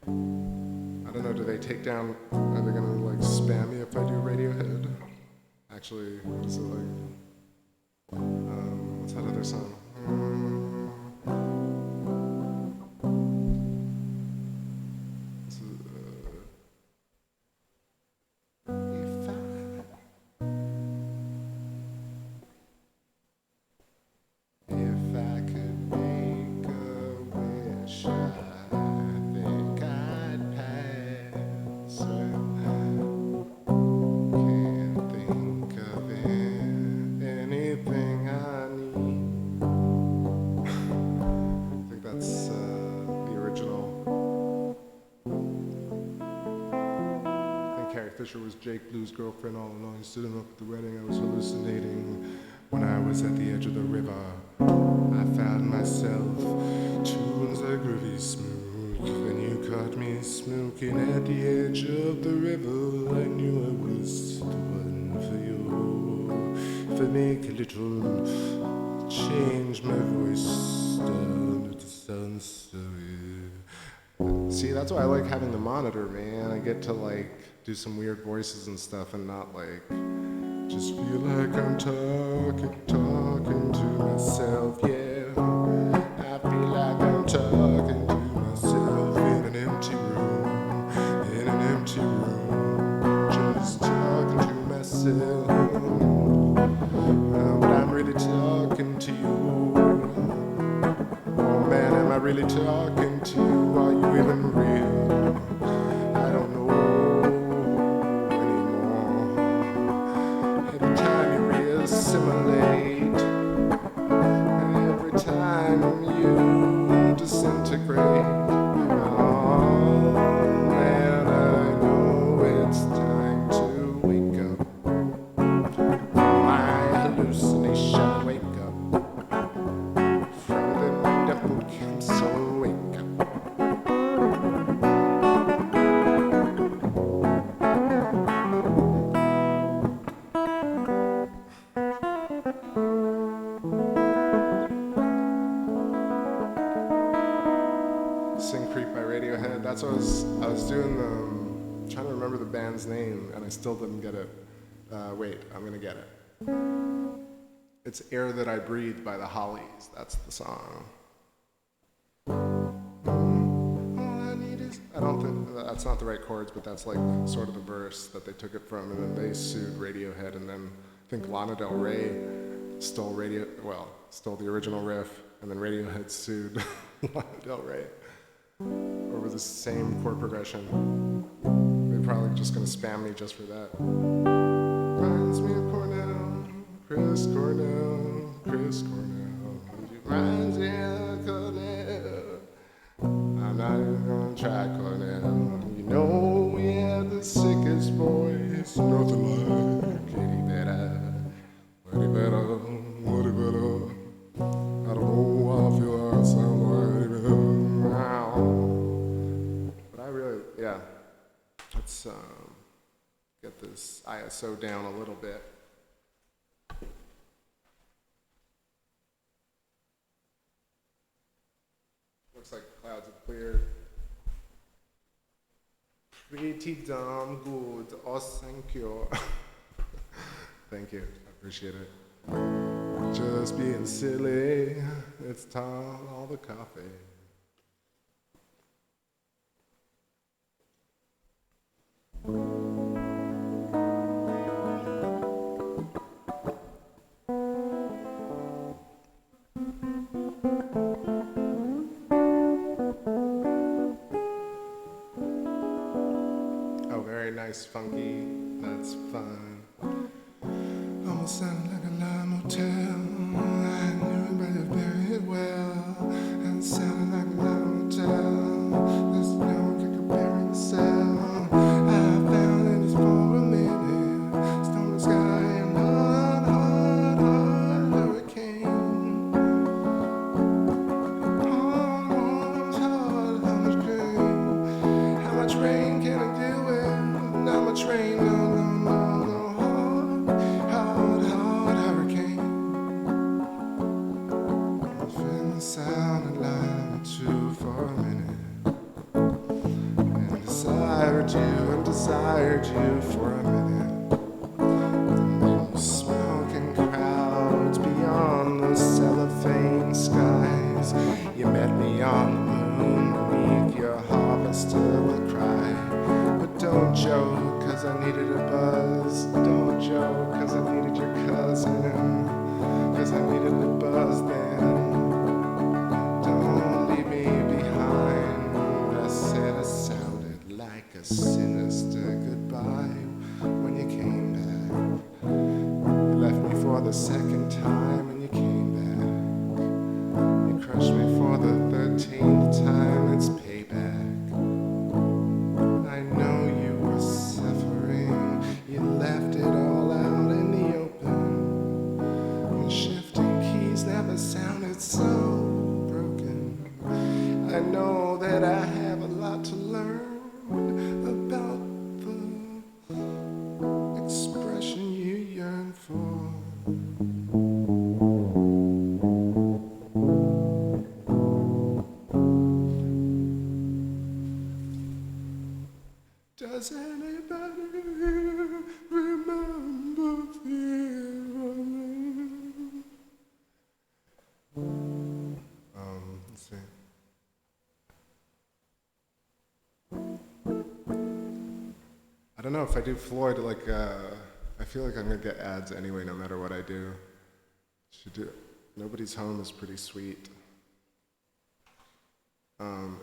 S1: I don't know, do they take down, are they gonna like spam me if I do Radiohead? Actually, what is it like? What's that other song? Was Jake Blue's girlfriend all along. Sitting up at the wedding, I was hallucinating. When I was at the edge of the river, I found myself tunes are groovy smooth. Then you caught me smoking at the edge of the river. I knew I was the one for you. If I make a little change, my voice started to sound so weird. See, that's why I like having the monitor, man. I get to like do some weird voices and stuff and not like just feel like I'm talking to myself, yeah. I feel like I'm talking to myself in an empty room, just talking to myself. But I'm really talking to you. Oh man, am I really talking to you? Are you even real? I don't know. Assimilate. Every time you disintegrate. Oh man, I know it's time to wake up. My hallucination, wake up. From the devil camp, so wake up. That's what I was doing trying to remember the band's name, and I still didn't get it. Wait, I'm gonna get it. It's Air That I Breathe by the Hollies. That's the song. All I need is, I don't think, that's not the right chords, but that's like sort of the verse that they took it from, and then they sued Radiohead, and then I think Lana Del Rey stole the original riff, and then Radiohead sued Lana Del Rey over the same chord progression. They're probably just gonna spam me just for that. Reminds me of Cornell, Chris Cornell. Reminds me of Cornell. I'm not even gonna try Cornell. You know we have the sickest voice, nothing like Katie better. I don't know, I feel I sound like now. But I really, yeah. Let's get this ISO down a little bit. Looks like the clouds have cleared. Pretty damn good. Oh, thank you. Thank you. I appreciate it.
S2: just being silly. It's time all the coffee. Oh, very nice, funky. That's fun.
S1: Almost sounded like a live motel. I knew it, but you buried it well. And it sounded like a live motel. There's no one could compare the cell. I found it just for a minute. Stormy sky and hard hurricane. Hard, how much rain? How much rain can I deal with? Not much rain, no. Hard hurricane. I feel the sound of line two for a minute. And desired you for a minute. The smoking crowds beyond the cellophane skies. You met me on the moon beneath your harvester will cry. But don't joke, cause I needed a buzz. Don't joke, cause I needed your cousin. Cause I needed a buzz then. Don't leave me behind. I said it sounded like a sinister goodbye when you came back. You left me for the second time and you came back. You crushed me for the 13th time, it's payback. I know you were suffering. You left it all out in the open. And shifting keys never sounded so broken. I know that I have a lot to learn about the expression you yearn for. Does anybody remember feeling? Let's see. I don't know if I do Floyd, like, I feel like I'm gonna get ads anyway, no matter what I do. Should do. Nobody's Home is pretty sweet.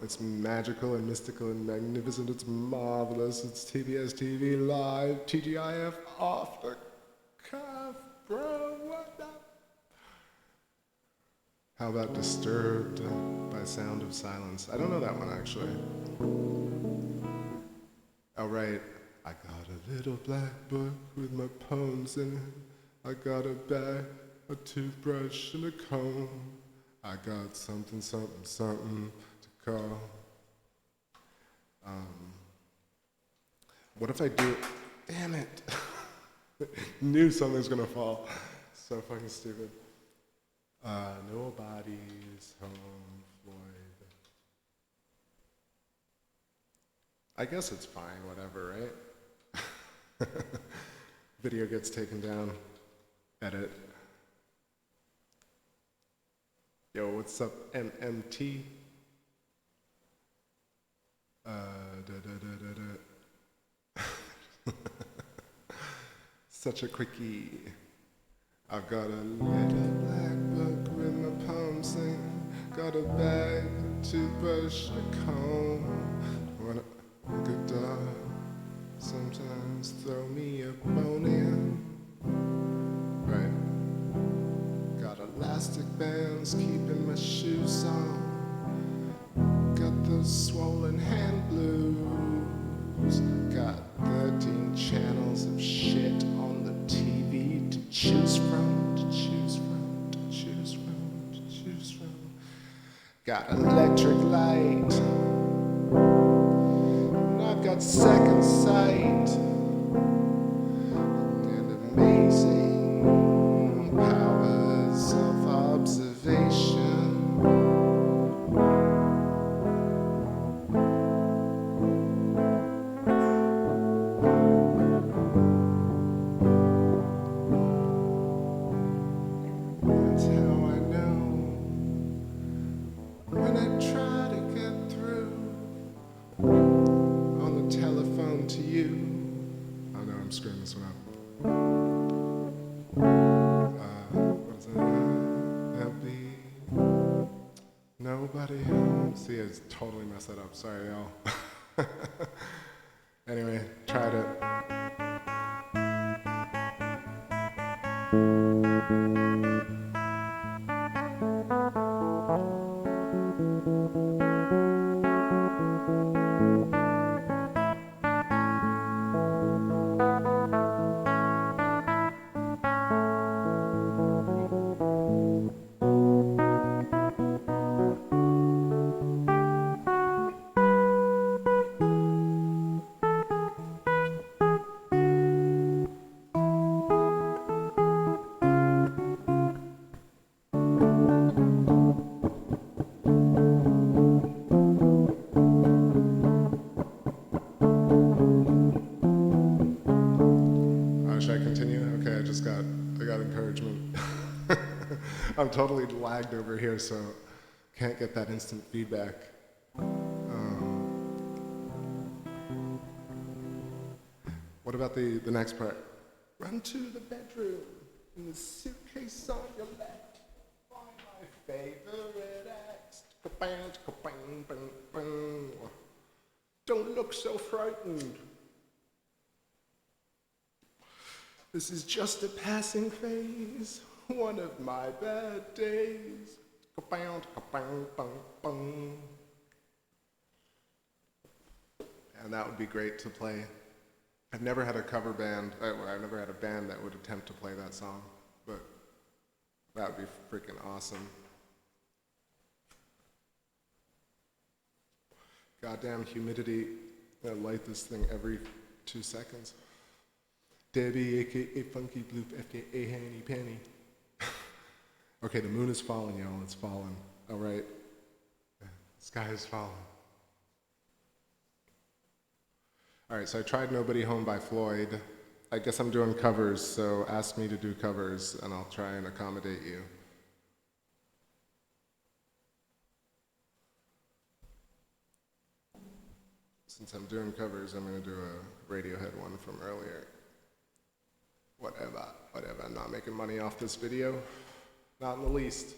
S1: It's magical and mystical and magnificent. It's marvelous. It's TBS TV live, TGIF off the cuff, bro. What the? How about Disturbed by Sound of Silence? I don't know that one actually. Oh right. I got a little black book with my poems in it. I got a bag, a toothbrush, and a comb. I got something to call. What if I do? Damn it! Knew something's gonna fall. So fucking stupid. Nobody's home, Floyd. I guess it's fine, whatever, right? Video gets taken down. Edit. Yo, what's up, MMT? Such a quickie. I've got a little black book with my poems in. Got a bag, a toothbrush, a comb. When a good dog sometimes throw me a bone in. Right. Got elastic bands keeping my shoes on. Got those swollen hand blues. Got 13 channels of shit on the TV to choose from, to choose from, to choose from, to choose from. Got electric light. And I've got second sight. And amazing powers of observation.
S2: See, I just totally messed that up. Sorry, y'all. Anyway, tried it. Should I continue? Okay, I got encouragement. I'm totally lagged over here, so can't get that instant feedback. What about the next part? Run to the bedroom in the suitcase on your left. Find my favorite ex. Don't look so frightened. This is just a passing phase, one of my bad days. And that would be great to play. I've never had a cover band, I've never had a band that would attempt to play that song, but that would be freaking awesome. Goddamn humidity, I light this thing every 2 seconds. Debbie, aka Funky Bloop, FKA Hanny Penny. Okay, the moon is falling, y'all. It's falling. All right. The sky is falling. All right, so I tried Nobody Home by Floyd. I guess I'm doing covers, so ask me to do covers, and I'll try and accommodate you. Since I'm doing covers, I'm going to do a Radiohead one from earlier. Whatever, I'm not making money off this video, not in the least.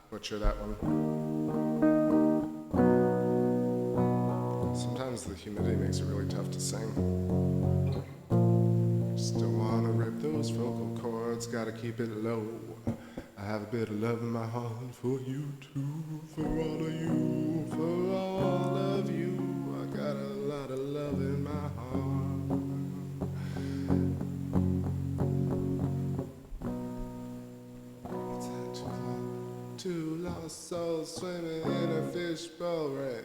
S2: Butcher that one. Sometimes the humidity makes it really tough to sing. Still wanna rip those vocal cords, gotta keep it low. I have a bit of love in my heart for you too, for all of you, for all of you. I got a lot of love in my heart. Two lost souls swimming in a fishbowl, right?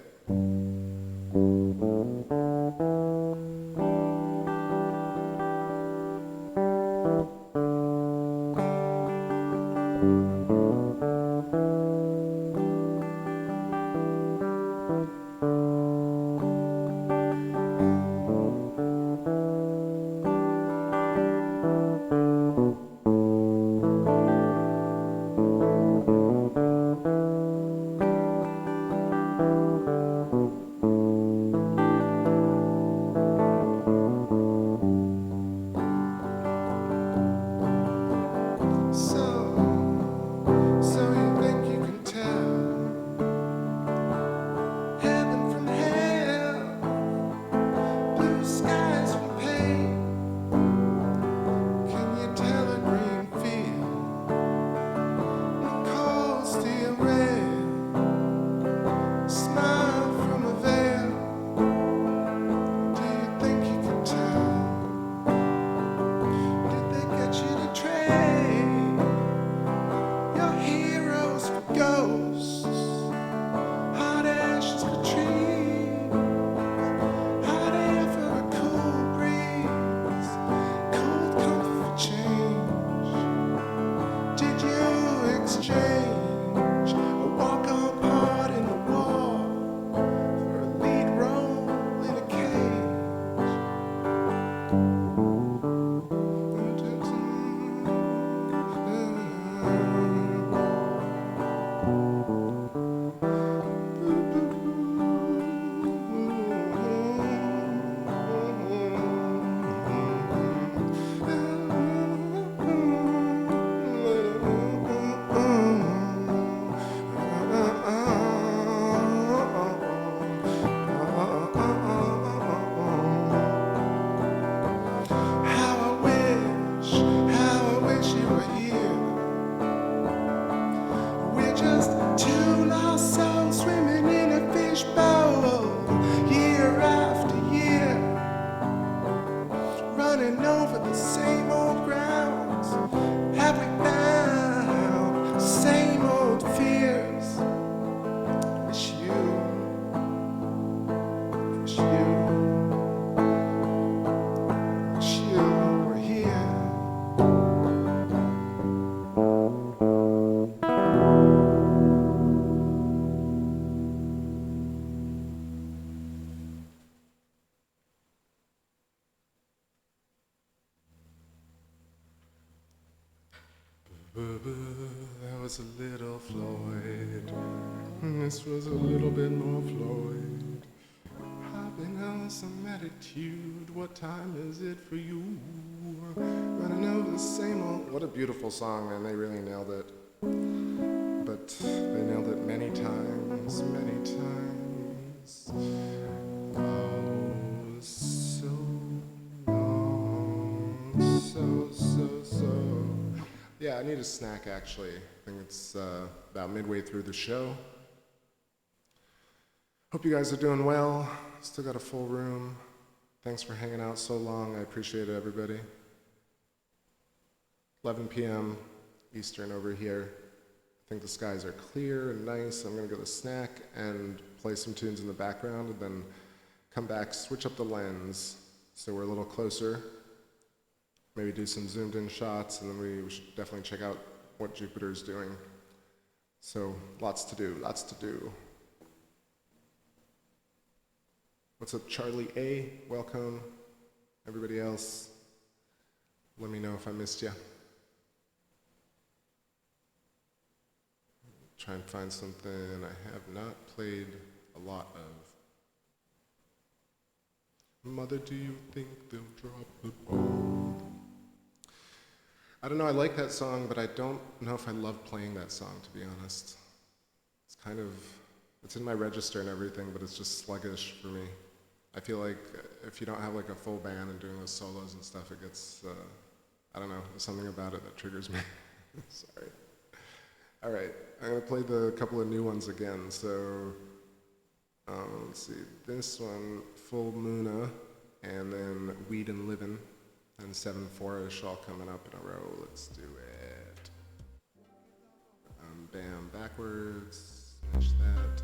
S2: That was a little Floyd. This was a little bit more Floyd. Hopping on some attitude. What time is it for you? Running over the same old. What a beautiful song, man. They really nailed it. But they nailed it many times, many times. Oh, so long, so. Yeah, I need a snack actually. I think it's about midway through the show. Hope you guys are doing well. Still got a full room. Thanks for hanging out so long. I appreciate it, everybody. 11 p.m. Eastern over here. I think the skies are clear and nice. I'm gonna get a snack and play some tunes in the background and then come back, switch up the lens so we're a little closer. Maybe do some zoomed in shots, and then we should definitely check out what Jupiter's doing. So lots to do, lots to do. What's up, Charlie A? Welcome. Everybody else, let me know if I missed you. Try and find something I have not played a lot of. Mother, do you think they'll drop the ball? I don't know, I like that song, but I don't know if I love playing that song, to be honest. It's kind of, it's in my register and everything, but it's just sluggish for me. I feel like if you don't have like a full band and doing those solos and stuff, it gets, I don't know, there's something about it that triggers me. Sorry. All right, I'm gonna play the couple of new ones again. So, let's see, this one, Full Moona, and then Weed and Livin'. And 7-4-ish all coming up in a row. Let's do it. bam, backwards, finish that.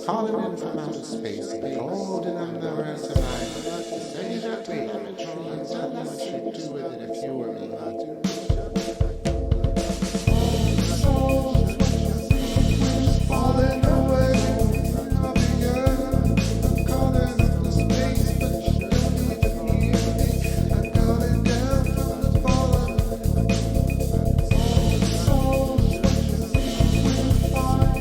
S3: calling in from outer space, holding on the earth to mine. Say that way, I'm intrigued. Tell me what you'd do with it if you were me.
S1: Falling away of the earth, calling up the space, but you don't even hear me. I'm coming down from the fallen. Souls, what you see with fire.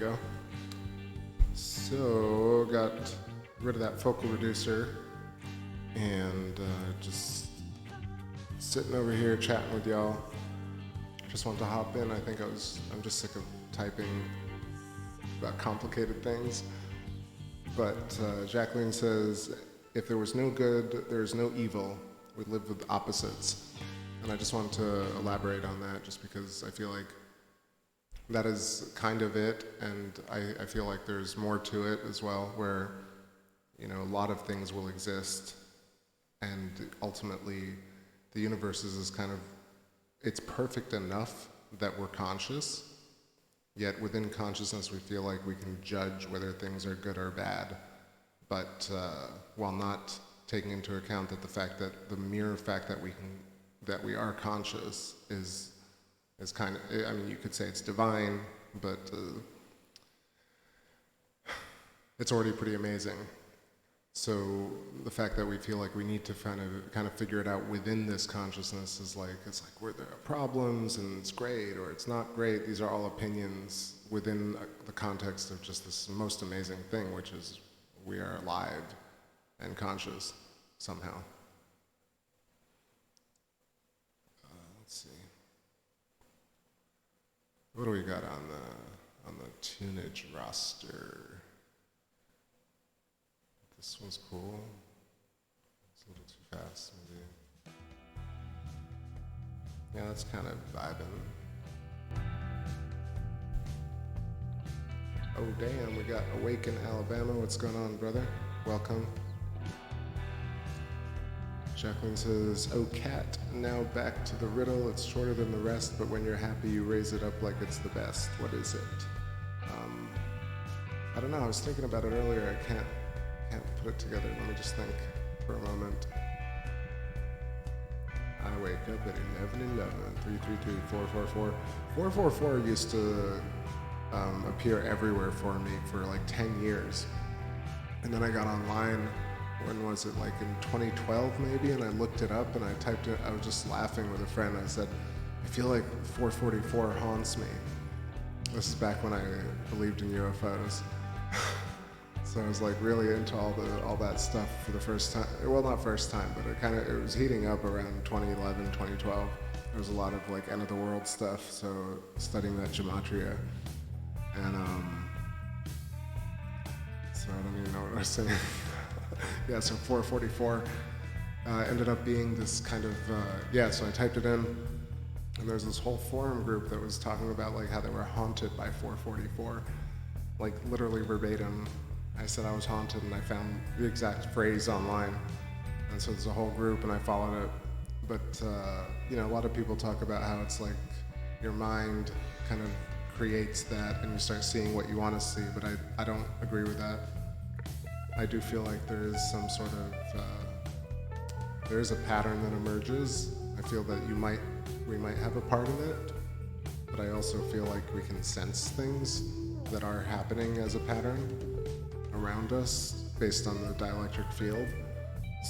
S2: go. So, got rid of that focal reducer and just sitting over here chatting with y'all. Just wanted to hop in. I'm just sick of typing about complicated things. But Jacqueline says, if there was no good, there is no evil. We live with opposites. And I just wanted to elaborate on that just because I feel like that is kind of it, and I feel like there's more to it as well, where, you know, a lot of things will exist, and ultimately the universe is kind of, it's perfect enough that we're conscious, yet within consciousness we feel like we can judge whether things are good or bad, but while not taking into account that the mere fact that we are conscious is kind of, I mean, you could say it's divine, but it's already pretty amazing. So the fact that we feel like we need to kind of figure it out within this consciousness is like, it's like where there are problems and it's great or it's not great. These are all opinions within the context of just this most amazing thing, which is we are alive and conscious somehow. Let's see. What do we got on the tunage roster? This one's cool. It's a little too fast, maybe. Yeah, that's kind of vibing. Oh damn, we got Awake in Alabama. What's going on, brother? Welcome. Jacqueline says, oh cat, now back to the riddle. It's shorter than the rest, but when you're happy, you raise it up like it's the best. What is it? I don't know, I was thinking about it earlier. I can't put it together. Let me just think for a moment. I wake up at 11:11, 333 444. 444 used to appear everywhere for me for like 10 years. And then I got online, when was it, like in 2012 maybe, and I looked it up and I typed it, I was just laughing with a friend. I said, I feel like 444 haunts me. This is back when I believed in UFOs. So I was like really into all that stuff for the first time. Well, not first time, but it was heating up around 2011, 2012. There was a lot of like end of the world stuff, so studying that gematria. And so I don't even know what I was saying. Yeah, so 444 ended up being this kind of, so I typed it in, and there's this whole forum group that was talking about like how they were haunted by 444, like literally verbatim. I said I was haunted, and I found the exact phrase online, and so there's a whole group, and I followed it. But a lot of people talk about how it's like your mind kind of creates that, and you start seeing what you want to see, but I don't agree with that. I do feel like there is some sort of, there is a pattern that emerges. I feel that we might have a part in it, but I also feel like we can sense things that are happening as a pattern around us based on the dielectric field.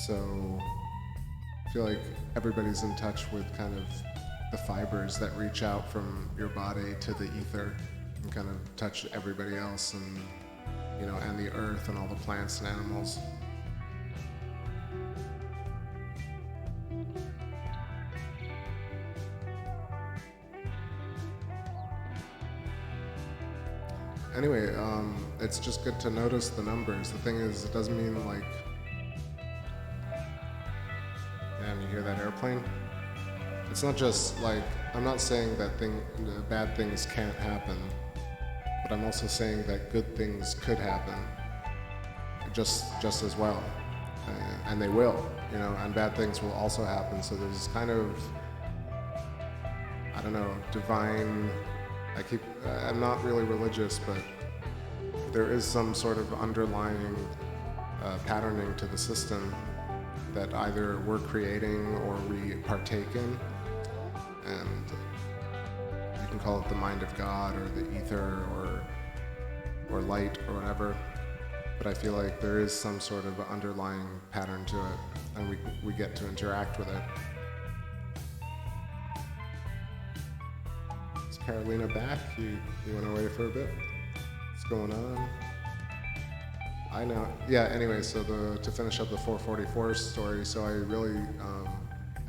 S2: So I feel like everybody's in touch with kind of the fibers that reach out from your body to the ether and kind of touch everybody else, and and the earth and all the plants and animals. Anyway, it's just good to notice the numbers. The thing is, it doesn't mean like, damn, you hear that airplane? It's not just like, I'm not saying that bad things can't happen, but I'm also saying that good things could happen just as well, and they will, and bad things will also happen. So there's this kind of, I don't know, divine, I'm not really religious, but there is some sort of underlying patterning to the system that either we're creating or we partake in, and you can call it the mind of God or the ether or light or whatever, but I feel like there is some sort of underlying pattern to it, and we get to interact with it. Is Carolina back? You went away for a bit? going on? I know. Yeah, anyway, so to finish up the 444 story, so I really,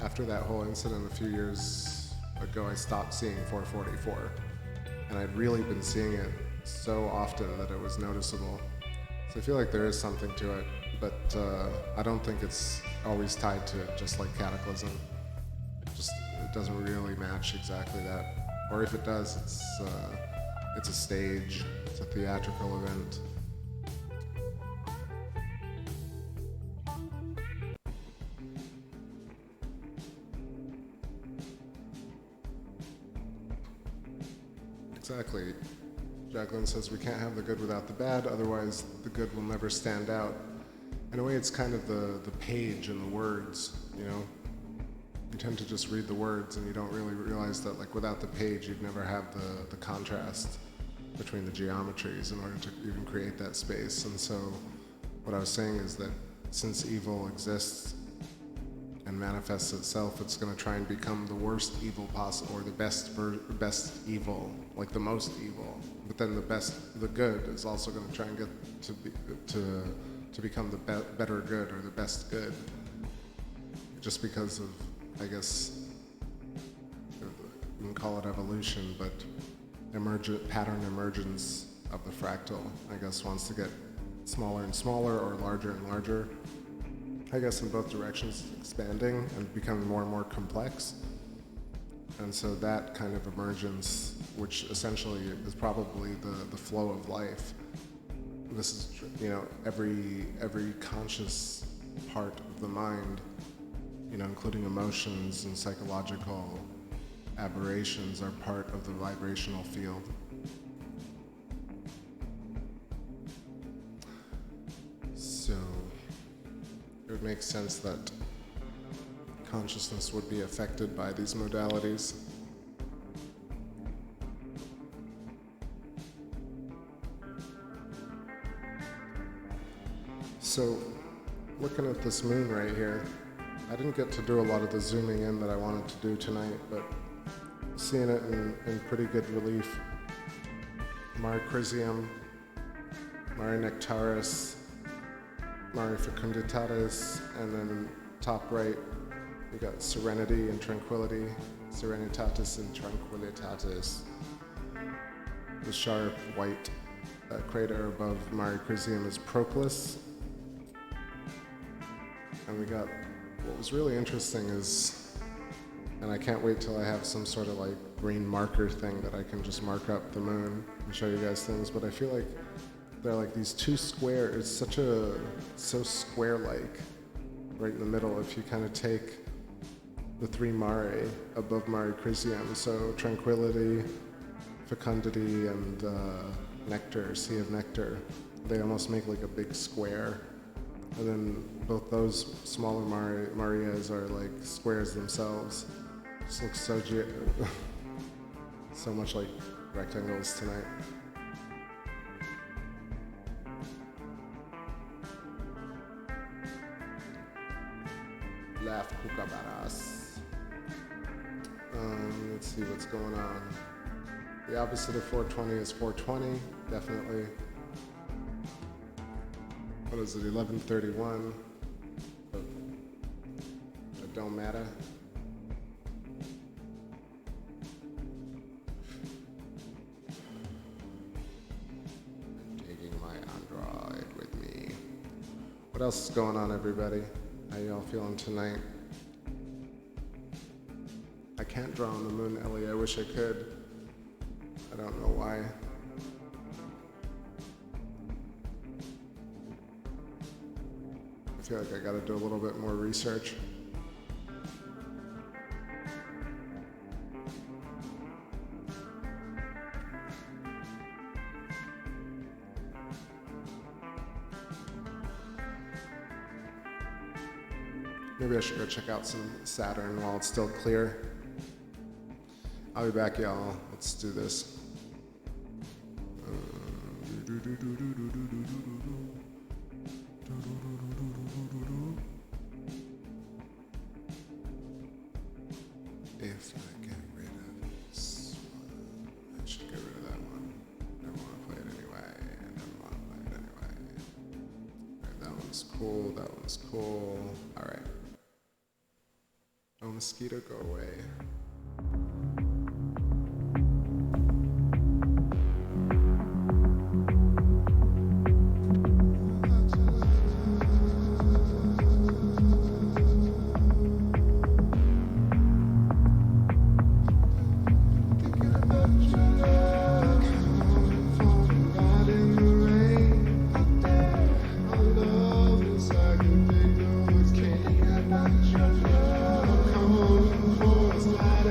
S2: after that whole incident a few years ago, I stopped seeing 444. And I'd really been seeing it so often that it was noticeable. So I feel like there is something to it, but I don't think it's always tied to it, just like Cataclysm. It doesn't really match exactly that. Or if it does, it's a stage, it's a theatrical event. Exactly. Jacqueline says we can't have the good without the bad, otherwise the good will never stand out. In a way, it's kind of the page and the words, you know? You tend to just read the words and you don't really realize that, like, without the page, you'd never have the contrast between the geometries in order to even create that space. And so what I was saying is that since evil exists and manifests itself, it's going to try and become the worst evil possible, or the best evil, like the most evil. But then the good is also going to try and get to become the better good, or the best good, just because of, I guess, you can call it evolution, but pattern emergence of the fractal, I guess, wants to get smaller and smaller, or larger and larger. I guess in both directions, expanding and becoming more and more complex. And so that kind of emergence, which essentially is probably the flow of life. This is, you know, every conscious part of the mind, you know, including emotions and psychological aberrations, are part of the vibrational field. So it would make sense that consciousness would be affected by these modalities. So, looking at this moon right here, I didn't get to do a lot of the zooming in that I wanted to do tonight, but seeing it in pretty good relief. Mare Crisium, Mare Nectaris, Mare Fecunditatis, and then top right, you got Serenity and Tranquility, Serenitatis and Tranquillitatis. The sharp white crater above Mare Crisium is Proclus. And we got, what was really interesting is, and I can't wait till I have some sort of like green marker thing that I can just mark up the moon and show you guys things, but I feel like they're like these two squares, so square-like right in the middle if you kind of take the three mare above Mare Crisium, so Tranquility, Fecundity, and Nectar, Sea of Nectar. They almost make like a big square. And then both those smaller Marias are like squares themselves. Just looks so much like rectangles tonight. Left kookaburras. Let's see what's going on. The opposite of 420 is 420, definitely. What is it, 1131? It don't matter. I'm taking my Android with me. What else is going on, everybody? How y'all feeling tonight? I can't draw on the moon, Ellie. I wish I could. I don't know why. I feel like I gotta do a little bit more research. Maybe I should go check out some Saturn while it's still clear. I'll be back, y'all. Let's do this. If I get rid of this one, I should get rid of that one. Never want to play it anyway. one's cool, that one's cool. Alright. Oh, mosquito, go away.
S1: Slide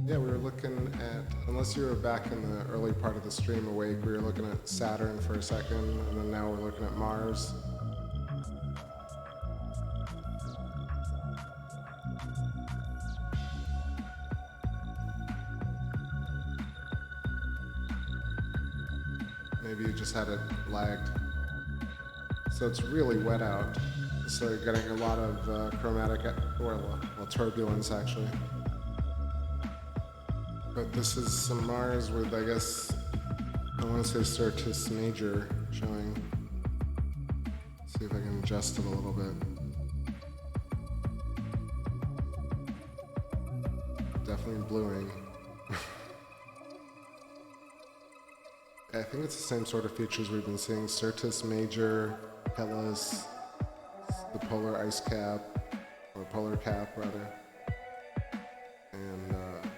S2: Yeah, we were looking at, unless you were back in the early part of the stream awake, we were looking at Saturn for a second, and then now we're looking at Mars. Maybe you just had it lagged. So it's really wet out. So you're getting a lot of chromatic, well, turbulence actually. But this is some Mars with, I guess, I want to say Syrtis Major showing. See if I can adjust it a little bit. Definitely bluing. I think it's the same sort of features we've been seeing. Syrtis Major, Hellas, the polar ice cap, or polar cap rather. And yeah.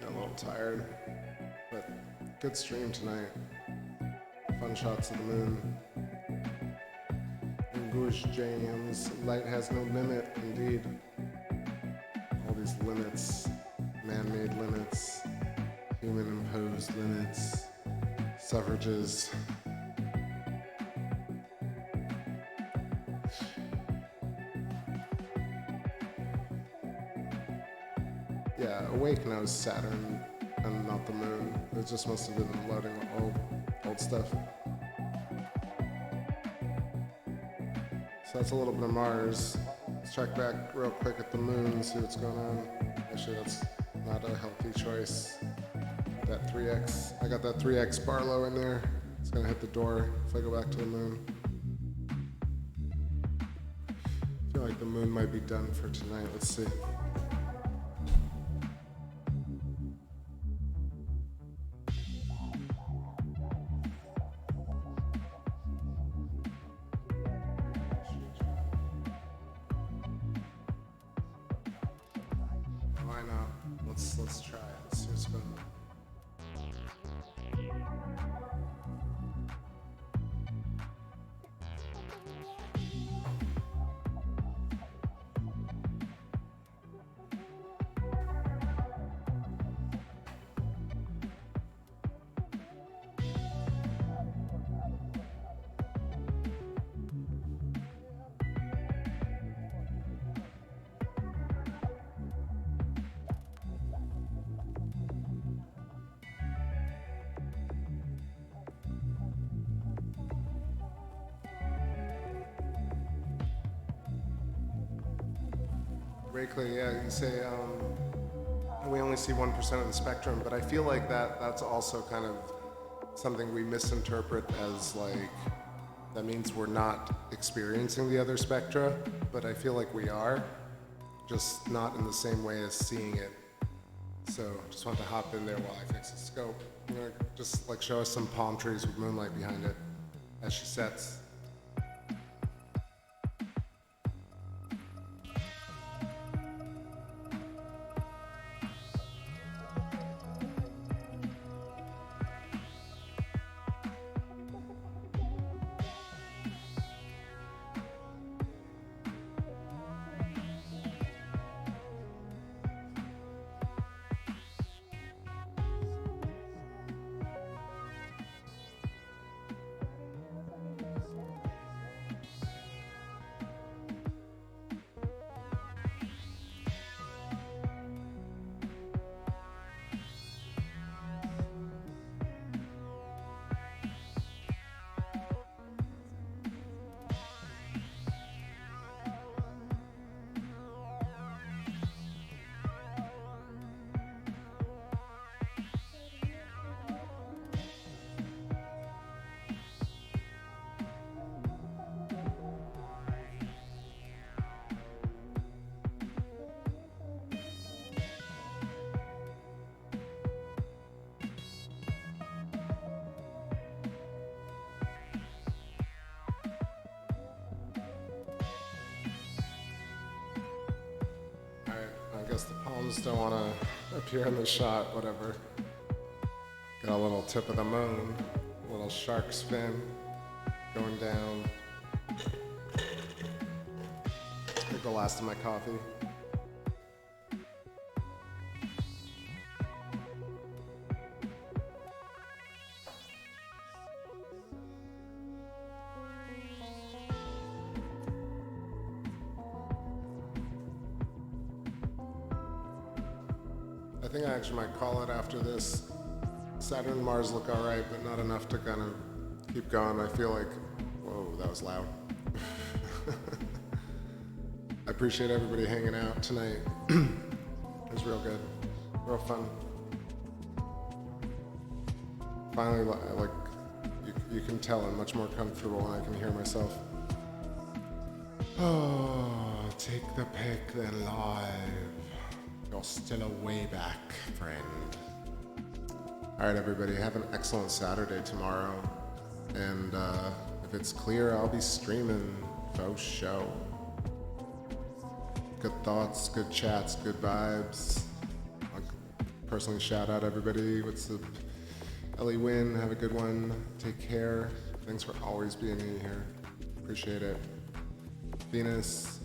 S2: Got a little tired, but good stream tonight. Fun shots of the moon. Goose jams. Light has no limit, indeed. All these limits, man-made limits, human-imposed limits, suffrages. Yeah, Awake knows Saturn and not the moon. It just must have been loading old stuff. So that's a little bit of Mars. Let's check back real quick at the moon, see what's going on. Actually, that's not a healthy choice. That 3X, I got that 3X Barlow in there. It's gonna hit the door if I go back to the moon. I feel like the moon might be done for tonight. Let's see. Let's try it. Let's see what's going on. Rakely, yeah, you say we only see 1% of the spectrum, but I feel like that's also kind of something we misinterpret as like, that means we're not experiencing the other spectra, but I feel like we are, just not in the same way as seeing it. So just want to hop in there while I fix the scope. You know, just like show us some palm trees with moonlight behind it as she sets. I guess the palms don't want to appear in the shot, whatever. Got a little tip of the moon, a little shark fin. going down. Take the last of my coffee. I think I actually might call it after this. Saturn and Mars look alright, but not enough to kind of keep going. I feel like, whoa, that was loud. I appreciate everybody hanging out tonight. It was real good, real fun. Finally, like, you can tell I'm much more comfortable and I can hear myself. Oh, take the pick then live. You're still a way back, friend. All right, everybody, have an excellent Saturday tomorrow. And if it's clear, I'll be streaming faux show. Good thoughts, good chats, good vibes. I'll personally shout out everybody. What's up? Ellie Wynn, have a good one. Take care. Thanks for always being here. Appreciate it. Venus,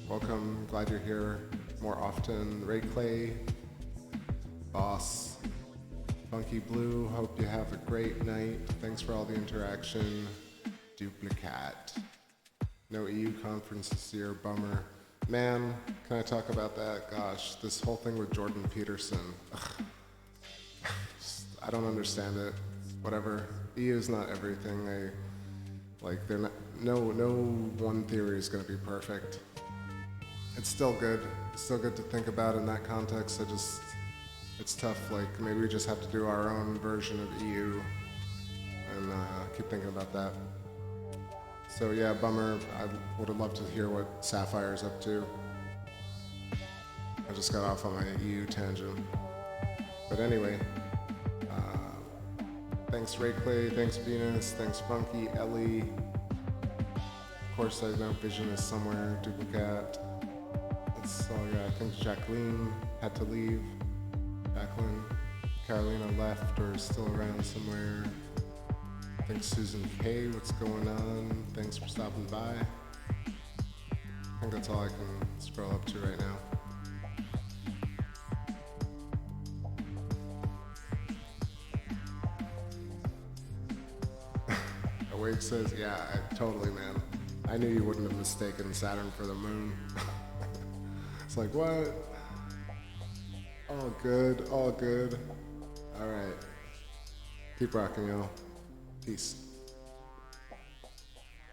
S2: welcome. Glad you're here more often. Ray Clay, Boss, Funky Blue, hope you have a great night. Thanks for all the interaction. Duplicate. No EU conference this year, bummer. Man, can I talk about that? Gosh, this whole thing with Jordan Peterson. Ugh. I don't understand it. Whatever. EU is not everything. They're not. No one theory is going to be perfect. It's still good. It's still good to think about in that context. It's tough. Like maybe we just have to do our own version of EU, and keep thinking about that. So yeah, bummer. I would have loved to hear what Sapphire's up to. I just got off on my EU tangent. But anyway, thanks Ray Clay, thanks Venus, thanks Funky, Ellie. Of course I know Vision is somewhere, Duplicate. That's all I got. I think Jacqueline had to leave. Jacqueline, Carolina left or is still around somewhere. Thanks Susan K, what's going on? Thanks for stopping by. I think that's all I can scroll up to right now. Awake says, yeah, totally, man. I knew you wouldn't have mistaken Saturn for the moon. It's like, what? All good, all good. All right. Keep rocking, y'all. Peace.